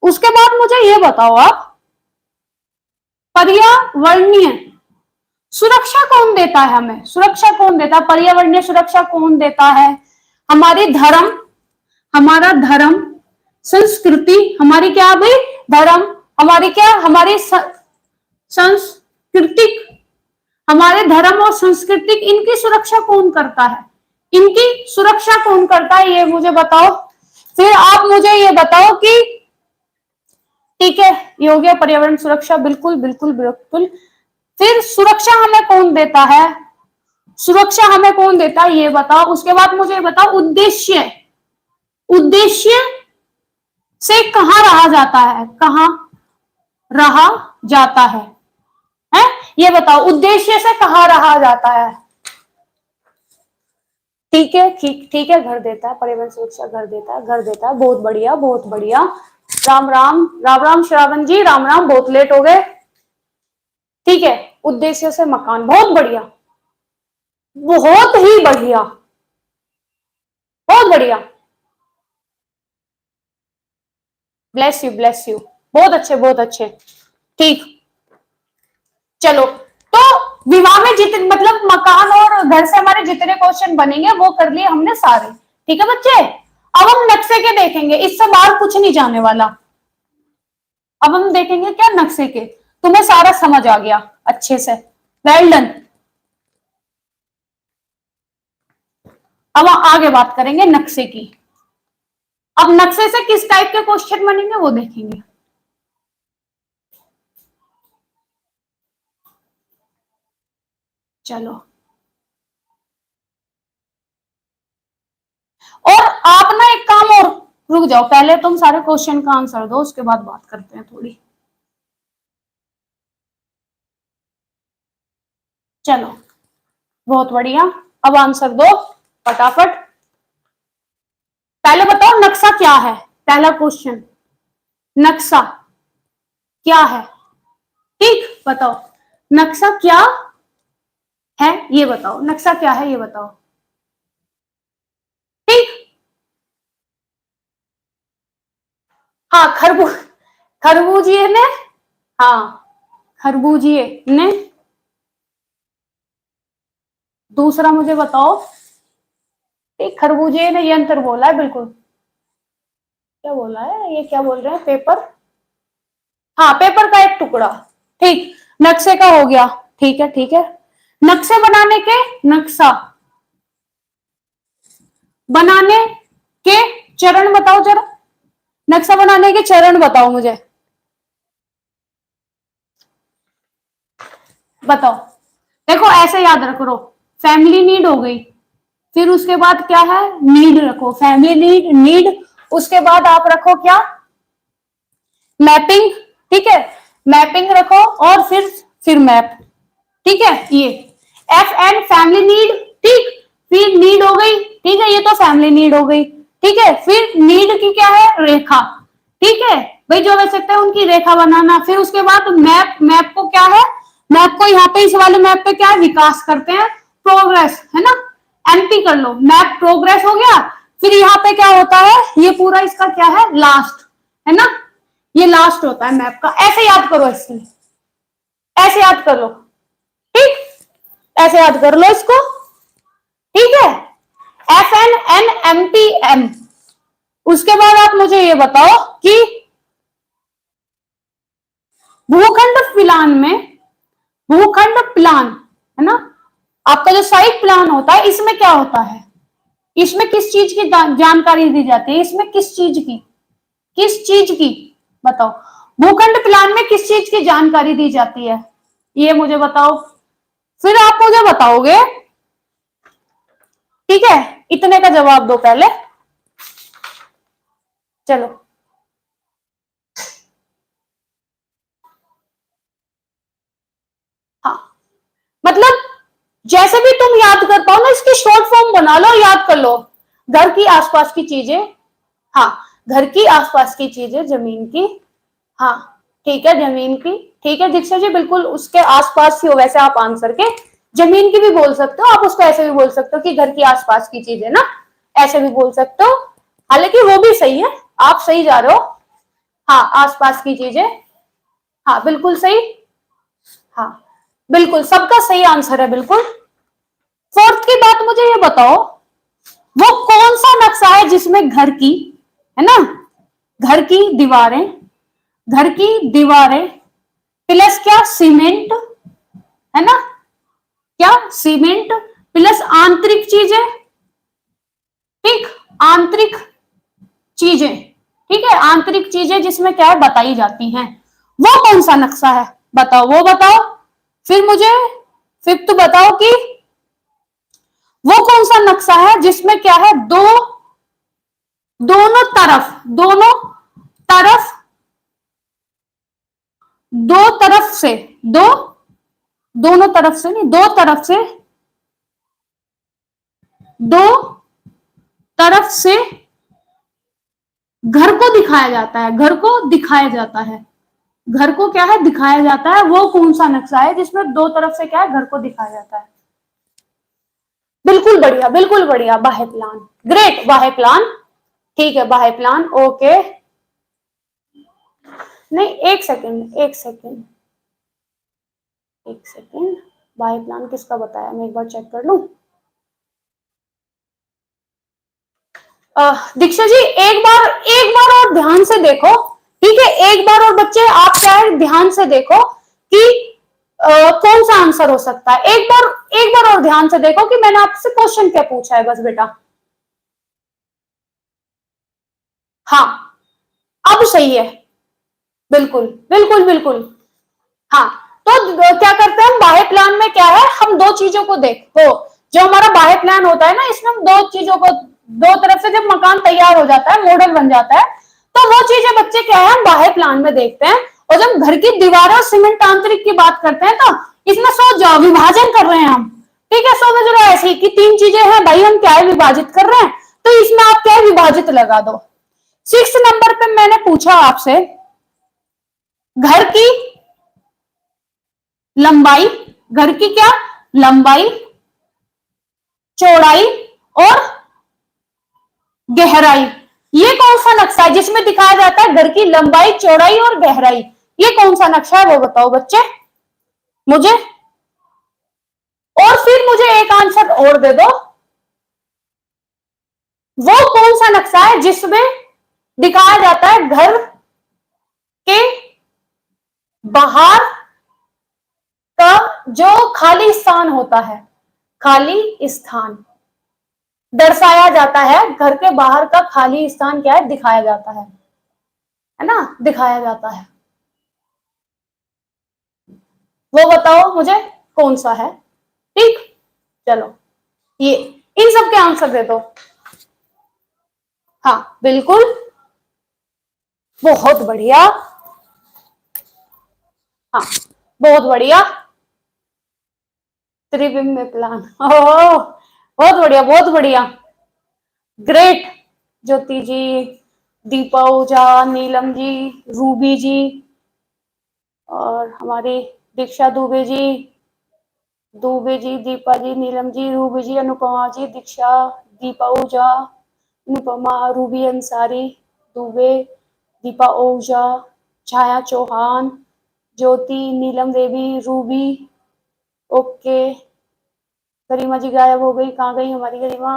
उसके बाद मुझे ये बताओ आप, पर्यावरणीय सुरक्षा कौन देता है हमें, सुरक्षा कौन देता है, पर्यावरणीय सुरक्षा कौन देता है? हमारी धर्म, हमारा धर्म, संस्कृति, हमारी क्या भाई, धर्म, हमारी क्या, हमारी सांस्कृतिक, हमारे धर्म और सांस्कृतिक, इनकी सुरक्षा कौन करता है, इनकी सुरक्षा कौन करता है, ये मुझे बताओ। फिर आप मुझे ये बताओ कि, ठीक है, ये हो गया पर्यावरण सुरक्षा, बिल्कुल बिल्कुल बिल्कुल। फिर सुरक्षा हमें कौन देता है, सुरक्षा हमें कौन देता है, ये बताओ। उसके बाद मुझे बताओ, उद्देश्य, उद्देश्य से कहां रहा जाता है, कहां रहा जाता है? ये बताओ, उद्देश्य से कहां रहा जाता है? ठीक है, ठीक ठीक है, घर देता है, पर्यावरण सुरक्षा घर देता है, घर देता है, बहुत बढ़िया बहुत बढ़िया। राम राम राम राम श्रावण जी, राम राम, बहुत लेट हो गए। ठीक है, उद्देश्य से मकान, बहुत बढ़िया, बहुत ही बढ़िया, बहुत बढ़िया, ब्लेस यू ब्लेस यू, बहुत अच्छे बहुत अच्छे। ठीक, चलो, तो विवाह में जितने मतलब मकान और घर से हमारे जितने क्वेश्चन बनेंगे वो कर लिए हमने सारे। ठीक है बच्चे, अब हम नक्शे के देखेंगे, इससे बाहर कुछ नहीं जाने वाला। अब हम देखेंगे क्या नक्शे के, तुम्हें सारा समझ आ गया अच्छे से, वेल डन। अब आगे बात करेंगे नक्शे की। अब नक्शे से किस टाइप के क्वेश्चन बनेंगे वो देखेंगे। चलो, और आप ना एक काम और, रुक जाओ, पहले तुम सारे क्वेश्चन का आंसर दो, उसके बाद बात करते हैं थोड़ी। चलो, बहुत बढ़िया, अब आंसर दो फटाफट। पहले बताओ नक्शा क्या है, पहला क्वेश्चन, नक्शा क्या है? ठीक, बताओ नक्शा क्या है, ये बताओ नक्शा क्या है, ये बताओ। ठीक, हाँ खरबूजिए ने, हाँ खरबूजिए ने, दूसरा मुझे बताओ। ठीक, खरबूजे ने यंत्र बोला है बिल्कुल, क्या बोला है ये, क्या बोल रहे हैं, पेपर, हाँ पेपर का एक टुकड़ा। ठीक, नक्शे का हो गया, ठीक है ठीक है। नक्शे बनाने के, नक्शा बनाने के चरण बताओ जरा, नक्शा बनाने के चरण बताओ मुझे, बताओ। देखो ऐसे याद रख लो, फैमिली नीड हो गई, फिर उसके बाद क्या है, नीड रखो, फैमिली नीड, नीड, उसके बाद आप रखो क्या, मैपिंग, ठीक है, मैपिंग रखो, और फिर मैप, ठीक है, ये एफ एन फैमिली नीड, ठीक, फिर नीड हो गई, ठीक है, ये तो फैमिली नीड हो गई, ठीक है, फिर नीड की क्या है, रेखा, ठीक है भाई, जो कह सकते हैं उनकी रेखा बनाना, फिर उसके बाद मैप, मैप को क्या है, मैप को यहाँ पे इस वाले मैप पे क्या है, विकास करते हैं, प्रोग्रेस है ना, एमपी कर लो, मैप प्रोग्रेस हो गया, फिर यहाँ पे क्या होता है, ये पूरा इसका क्या है, लास्ट, है ना, ये लास्ट होता है मैप का, ऐसे याद करो, इसलिए ऐसे याद कर लो, ठीक, ऐसे याद कर लो इसको, ठीक है, F N N M P M. उसके बाद आप मुझे ये बताओ कि भूखंड प्लान में, भूखंड प्लान है ना, आपका जो साइट प्लान होता है, इसमें क्या होता है, इसमें किस चीज की जानकारी दी जाती है, इसमें किस चीज की, किस चीज की, बताओ, भूखंड प्लान में किस चीज की जानकारी दी जाती है, ये मुझे बताओ, फिर आप मुझे बताओगे, ठीक है, इतने का जवाब दो पहले। चलो, हाँ, मतलब जैसे भी तुम याद कर पाओ ना, इसकी शॉर्ट फॉर्म बना लो, याद कर लो, घर की आसपास की चीजें, हाँ घर की आसपास की चीजें, जमीन की, हाँ ठीक है जमीन की, ठीक है दीक्षा जी, बिल्कुल उसके आसपास ही हो, वैसे आप आंसर के जमीन की भी बोल सकते हो, आप उसको ऐसे भी बोल सकते हो कि घर की आसपास की चीजें ना, ऐसे भी बोल सकते हो, हालांकि वो भी सही है, आप सही जा रहे हो, हाँ आसपास की चीजें, हाँ बिल्कुल सही, हाँ बिल्कुल सबका सही आंसर है बिल्कुल। फोर्थ की बात मुझे ये बताओ, वो कौन सा नक्शा है जिसमें घर की, है ना, घर की दीवारें, घर की दीवारें प्लस क्या, सीमेंट, है ना, क्या सीमेंट प्लस आंतरिक चीजें, ठीक, आंतरिक चीजें, ठीक है, आंतरिक चीजें जिसमें क्या है बताई जाती हैं, वो कौन सा नक्शा है, बताओ वो बताओ, फिर मुझे फिफ्थ बताओ कि वो कौन सा नक्शा है जिसमें क्या है, दोनों तरफ, दोनों तरफ, दो तरफ से, दो, दोनों तरफ से नहीं, दो तरफ से, दो तरफ से घर को दिखाया जाता है, घर को दिखाया जाता है, घर को क्या है दिखाया जाता है, वो कौन सा नक्शा है जिसमें दो तरफ से क्या है, घर को दिखाया जाता है, बिल्कुल बढ़िया बिल्कुल बढ़िया, बाह्य प्लान, ग्रेट, बाह्य प्लान, ठीक है बाह्य प्लान, ओके, नहीं एक सेकेंड, एक सेकेंड, एक सेकेंड, बाह्य प्लान किसका बताया, मैं एक बार चेक कर लूं। दीक्षा जी एक बार और ध्यान से देखो, ठीक है, एक बार और बच्चे आप क्या है ध्यान से देखो कि कौन सा आंसर हो सकता है। एक बार और ध्यान से देखो कि मैंने आपसे क्वेश्चन क्या पूछा है, बस बेटा। हाँ, अब सही है, बिल्कुल बिल्कुल बिल्कुल। हाँ, तो क्या करते हैं हम, बाह्य प्लान में क्या है, हम दो चीजों को देखो। जो हमारा बाह्य प्लान होता है ना, इसमें हम दो चीजों को, दो तरफ से जब मकान तैयार हो जाता है, मॉडल बन जाता है, तो वो चीजें बच्चे क्या है हम बाह्य प्लान में देखते हैं। और जब घर की दीवारें और सीमेंट आंतरिक की बात करते हैं, तो इसमें सो विभाजन कर रहे हैं हम, ठीक है। समझ रहे हो ऐसे कि तीन चीजें हैं भाई, हम क्या है विभाजित कर रहे हैं, तो इसमें आप क्या है विभाजित लगा दो। 6 नंबर पे मैंने पूछा आपसे, घर की लंबाई, घर की क्या लंबाई, चौड़ाई और गहराई, ये कौन सा नक्शा है जिसमें दिखाया जाता है घर की लंबाई, चौड़ाई और गहराई, ये कौन सा नक्शा है वो बताओ बच्चे मुझे। और फिर मुझे एक आंसर और दे दो, वो कौन सा नक्शा है जिसमें दिखाया जाता है घर के बाहर का जो खाली स्थान होता है, खाली स्थान दर्शाया जाता है, घर के बाहर का खाली स्थान क्या है दिखाया जाता है ना, दिखाया जाता है, वो बताओ मुझे कौन सा है। ठीक, चलो ये इन सब के आंसर दे दो। हाँ बिल्कुल, बहुत बढ़िया, हाँ बहुत बढ़िया, त्रिबिम्ब प्लान, ओह बहुत बढ़िया बहुत बढ़िया, ग्रेट। ज्योति जी, दीपा ओझा, नीलम जी, रूबी जी, और हमारी दीक्षा दुबे जी, दीपा जी, नीलम जी, रूबी जी, अनुपमा जी, दीक्षा, दीपा ओझा, अनुपमा, रूबी अंसारी, दुबे, दीपा ओझा, छाया चौहान, ज्योति, नीलम देवी, रूबी, ओके। गरिमा जी गायब हो गई, कहाँ गई हमारी गरिमा,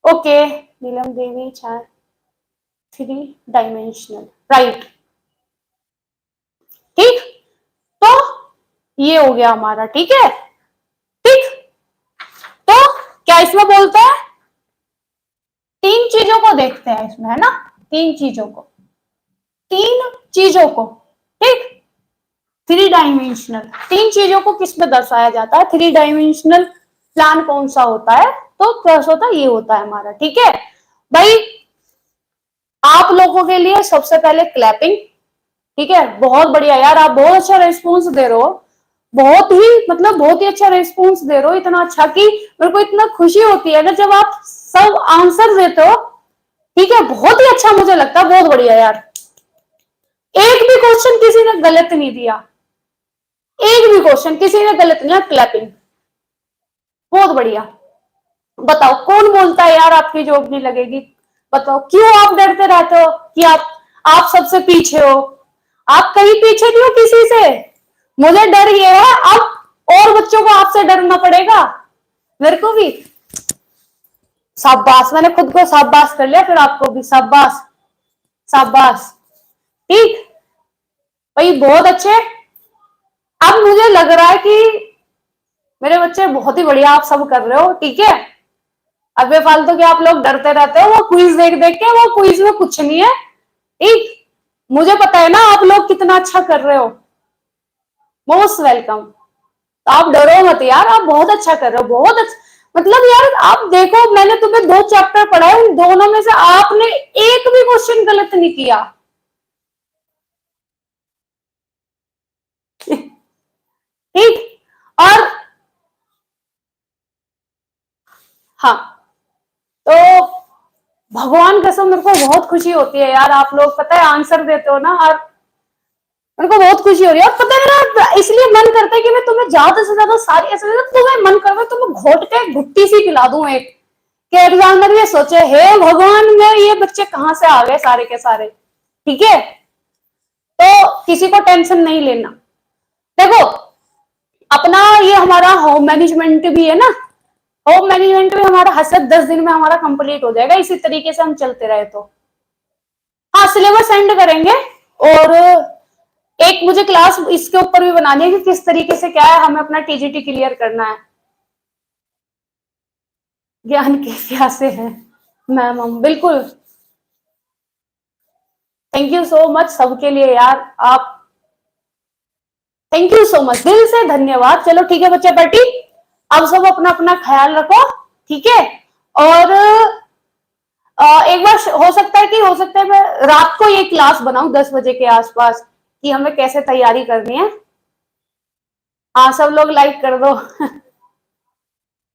ओके। नीलम देवी, छाया, 3 डायमेंशनल, राइट, ठीक। तो ये हो गया हमारा, ठीक है, ठीक। तो क्या इसमें बोलते हैं, तीन चीजों को देखते हैं इसमें, है ना, तीन चीजों को, तीन चीजों को, ठीक। 3 डायमेंशनल, तीन चीजों को किस में दर्शाया जाता है, 3 डायमेंशनल प्लान कौन सा होता है, तो प्लस होता है ये होता है हमारा, ठीक है भाई। आप लोगों के लिए सबसे पहले क्लैपिंग, ठीक है, बहुत बढ़िया यार, आप बहुत अच्छा रेस्पॉन्स दे रहे हो, बहुत ही मतलब बहुत ही अच्छा रेस्पॉन्स दे रहे हो, इतना अच्छा कि मेरे को इतना खुशी होती है ना जब आप सब आंसर देते हो, ठीक है, बहुत ही अच्छा मुझे लगता है, बहुत बढ़िया यार। एक भी क्वेश्चन किसी ने गलत नहीं दिया, एक भी क्वेश्चन किसी ने गलत नहीं, क्लैपिंग, बहुत बढ़िया। बताओ कौन बोलता है यार आपकी जॉब नहीं लगेगी, बताओ क्यों आप डरते रहते हो कि आप सबसे पीछे हो, आप कहीं पीछे नहीं हो किसी से, मुझे डर ये है अब और बच्चों को आपसे डरना पड़ेगा, मेरे को भी। शाबाश, मैंने खुद को शाबाश कर लिया, फिर आपको भी शाबाश, शाबाश, ठीक भाई, बहुत अच्छे। अब मुझे लग रहा है कि मेरे बच्चे बहुत ही बढ़िया आप सब कर रहे हो, ठीक है। अब बेफालतू के आप लोग डरते रहते हो, वो क्विज देख देख के, वो क्विज में कुछ नहीं है, ठीक। मुझे पता है ना आप लोग कितना अच्छा कर रहे हो, मोस्ट वेलकम। तो आप डरो मत यार, आप बहुत अच्छा कर रहे हो, बहुत अच्छा, मतलब यार आप देखो, मैंने तुम्हें 2 चैप्टर पढ़ाए, उन दोनों में से आपने एक भी क्वेश्चन गलत नहीं किया, ठीक। और हाँ, तो भगवान कसम मेरे को बहुत खुशी होती है यार, आप लोग पता है आंसर देते हो ना, और मेरे को बहुत खुशी हो रही है, और पता है मेरा इसलिए मन करता है कि मैं तुम्हें ज्यादा से ज्यादा सारी ऐसे तुम्हें मन कर रहा तुम्हें घोट के घुट्टी सी पिला दूं एक, कि एग्जामिनर ये सोचे हे भगवान में ये बच्चे कहाँ से आ गए सारे के सारे, ठीक है। तो किसी को टेंशन नहीं लेना, देखो अपना ये हमारा होम मैनेजमेंट भी है ना, होम मैनेजमेंट भी हमारा हसत 10 दिन में हमारा कंप्लीट हो जाएगा, इसी तरीके से हम चलते रहे तो। हाँ, सिलेबस सेंड करेंगे। और एक मुझे क्लास इसके ऊपर भी बनानी है कि किस तरीके से क्या है हमें अपना टीजीटी क्लियर करना है। ज्ञान के प्यासे है मैम हम, बिल्कुल। थैंक यू सो मच सबके लिए यार, आप थैंक यू सो मच, दिल से धन्यवाद। चलो ठीक है बच्चे पार्टी, अब सब अपना अपना ख्याल रखो, ठीक है। और एक बार हो सकता है मैं रात को ये क्लास बनाऊं 10 बजे के आसपास कि हमें कैसे तैयारी करनी है। हाँ, सब लोग लाइक कर दो।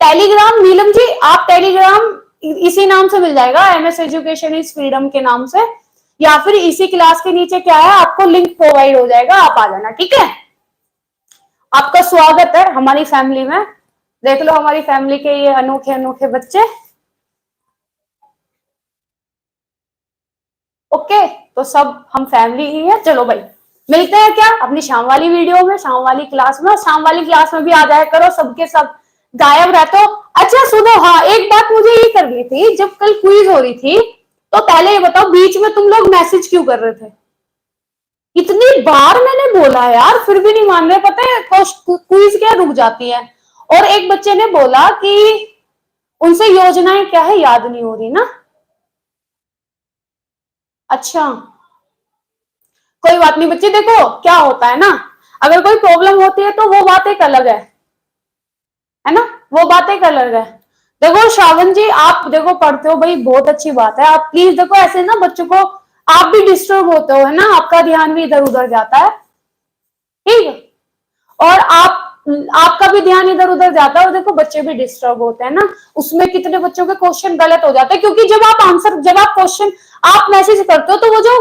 टेलीग्राम नीलम जी, आप टेलीग्राम इसी नाम से मिल जाएगा, एमएस एजुकेशन इज फ्रीडम के नाम से, या फिर इसी क्लास के नीचे क्या है आपको लिंक प्रोवाइड हो जाएगा, आप आ जाना, ठीक है। आपका स्वागत है हमारी फैमिली में। देख लो हमारी फैमिली के ये अनोखे अनोखे बच्चे। ओके, तो सब हम फैमिली ही है। चलो भाई, मिलते हैं क्या अपनी शाम वाली वीडियो में, शाम वाली क्लास में। शाम वाली क्लास में भी आ जाया करो, सबके सब गायब रहते हो। अच्छा सुनो, हाँ एक बात मुझे ये करनी थी, जब कल क्विज हो रही थी तो पहले ये बताओ बीच में तुम लोग मैसेज क्यों कर रहे थे? इतनी बार मैंने बोला यार, फिर भी नहीं मान रहे। पता है क्विज क्या रुक जाती है। और एक बच्चे ने बोला कि उनसे योजनाएं क्या है याद नहीं हो रही ना। अच्छा, कोई बात नहीं बच्चे, देखो क्या होता है ना, अगर कोई प्रॉब्लम होती है तो वो बात एक अलग है ना, वो बात एक अलग है। देखो श्रावण जी, आप देखो पढ़ते हो भाई, बहुत अच्छी बात है। आप प्लीज देखो ऐसे ना बच्चों को, आप भी डिस्टर्ब होते हो है ना, आपका ध्यान भी इधर उधर जाता है, ठीक है। और आपका भी ध्यान इधर उधर जाता है, और देखो बच्चे भी डिस्टर्ब होते हैं ना। उसमें कितने बच्चों के क्वेश्चन गलत हो जाते हैं, क्योंकि जब आप क्वेश्चन आप मैसेज करते हो तो वो जो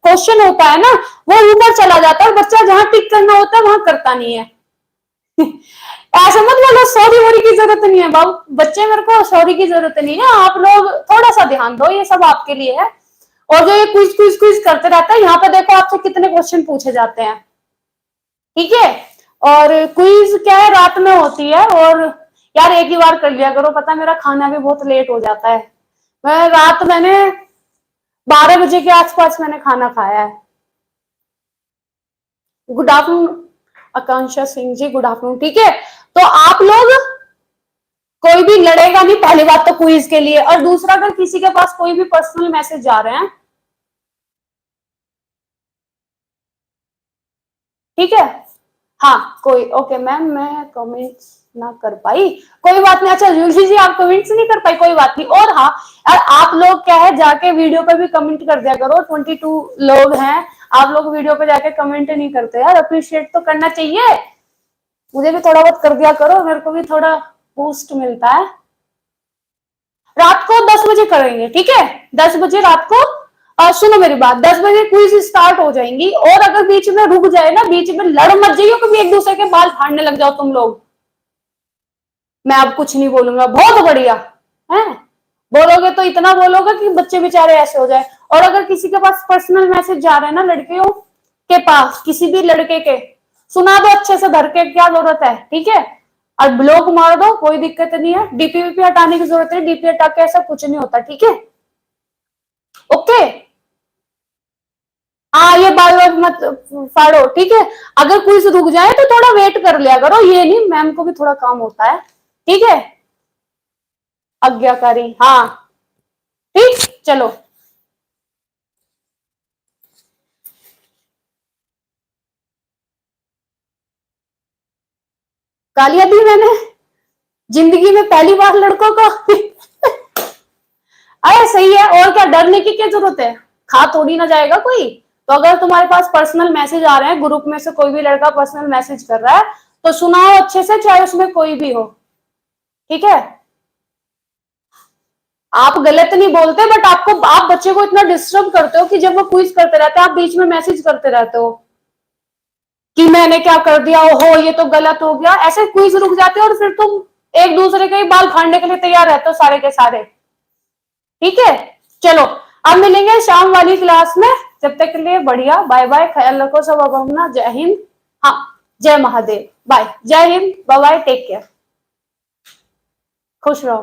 क्वेश्चन होता है ना वो ऊपर चला जाता है, और बच्चा जहां टिक करना होता है वहां करता नहीं है। ऐसा मत बोलो सॉरी वोरी की जरूरत नहीं है बाबू, बच्चे मेरे को सॉरी की जरूरत नहीं है। आप लोग थोड़ा सा ध्यान दो, ये सब आपके लिए है। और जो ये क्विज क्विज क्विज करते रहता है, यहाँ पे देखो आपसे कितने क्वेश्चन पूछे जाते हैं, ठीक है। और क्विज क्या है, रात में होती है। और यार एक ही बार कर लिया करो, पता मेरा खाना भी बहुत लेट हो जाता है। मैंने 12 बजे के आसपास मैंने खाना खाया है। Good afternoon Akanksha Singh ji, good afternoon, ठीक है। तो आप लोग, कोई भी लड़ेगा नहीं पहली बात तो क्विज के लिए, और दूसरा अगर किसी के पास कोई भी पर्सनल मैसेज जा रहे हैं, ठीक है। हाँ कोई, ओके मैम मैं कमेंट्स ना कर पाई, कोई बात नहीं। अच्छा यूजी जी आप कमेंट्स नहीं कर पाई, कोई बात नहीं। और हाँ, और आप लोग क्या है जाके वीडियो पे भी कमेंट कर दिया करो, 22 लोग हैं, आप लोग वीडियो पे जाके कमेंट नहीं करते यार, अप्रिशिएट तो करना चाहिए। मुझे भी थोड़ा बहुत कर दिया करो, मेरे को भी थोड़ा बूस्ट मिलता है। रात को 10 बजे करेंगे, ठीक है। 10 बजे रात को, सुनो मेरी बात, 10 बजे क्विज स्टार्ट हो जाएंगी। और अगर बीच में रुक जाए ना, बीच में लड़ मत जाइयो कभी एक दूसरे के बाल फाड़ने लग जाओ तुम लोग, मैं अब कुछ नहीं बोलूंगा, बहुत बढ़िया है। बोलोगे तो इतना बोलोगे कि बच्चे बेचारे ऐसे हो जाए। और अगर किसी के पास पर्सनल मैसेज जा रहे हैं ना लड़कियों के पास, किसी भी लड़के के, सुना दो अच्छे से धर के, क्या जरूरत है, ठीक है। और ब्लॉक मार दो, कोई दिक्कत नहीं है, डीपी वीपी हटाने की जरूरत है, डीपी हटा के ऐसा कुछ नहीं होता, ठीक है। ओके, हाँ ये बाल बाल मत फाड़ो, ठीक है। अगर क्विज रुक जाए तो थोड़ा वेट कर लिया करो, ये नहीं, मैम को भी थोड़ा काम होता है, ठीक है। आज्ञाकारी, हाँ ठीक, चलो। गालियां दी मैंने जिंदगी में पहली बार लड़कों को। अरे सही है, और क्या डरने की क्या जरूरत है, खा थोड़ी ना जाएगा कोई। तो अगर तुम्हारे पास पर्सनल मैसेज आ रहे हैं, ग्रुप में से कोई भी लड़का पर्सनल मैसेज कर रहा है, तो सुनाओ अच्छे से, चाहे उसमें कोई भी हो, ठीक है। आप गलत नहीं बोलते, बट आप बच्चे को इतना डिस्टर्ब करते हो कि जब वो क्विज करते रहते हैं आप बीच में मैसेज करते रहते हो कि मैंने क्या कर दिया, ओहो ये तो गलत हो गया, ऐसे क्विज रुक जाते हो और फिर तुम एक दूसरे के ही बाल फाड़ने के लिए तैयार रहते हो सारे के सारे, ठीक है। चलो, अब मिलेंगे शाम वाली क्लास में, जब तक के लिए बढ़िया, बाय बाय, ख्याल रखो सब, अब अपना, जय हिंद। हाँ जय महादेव, बाय, जय Hind, bye bye, take care, खुश रहो।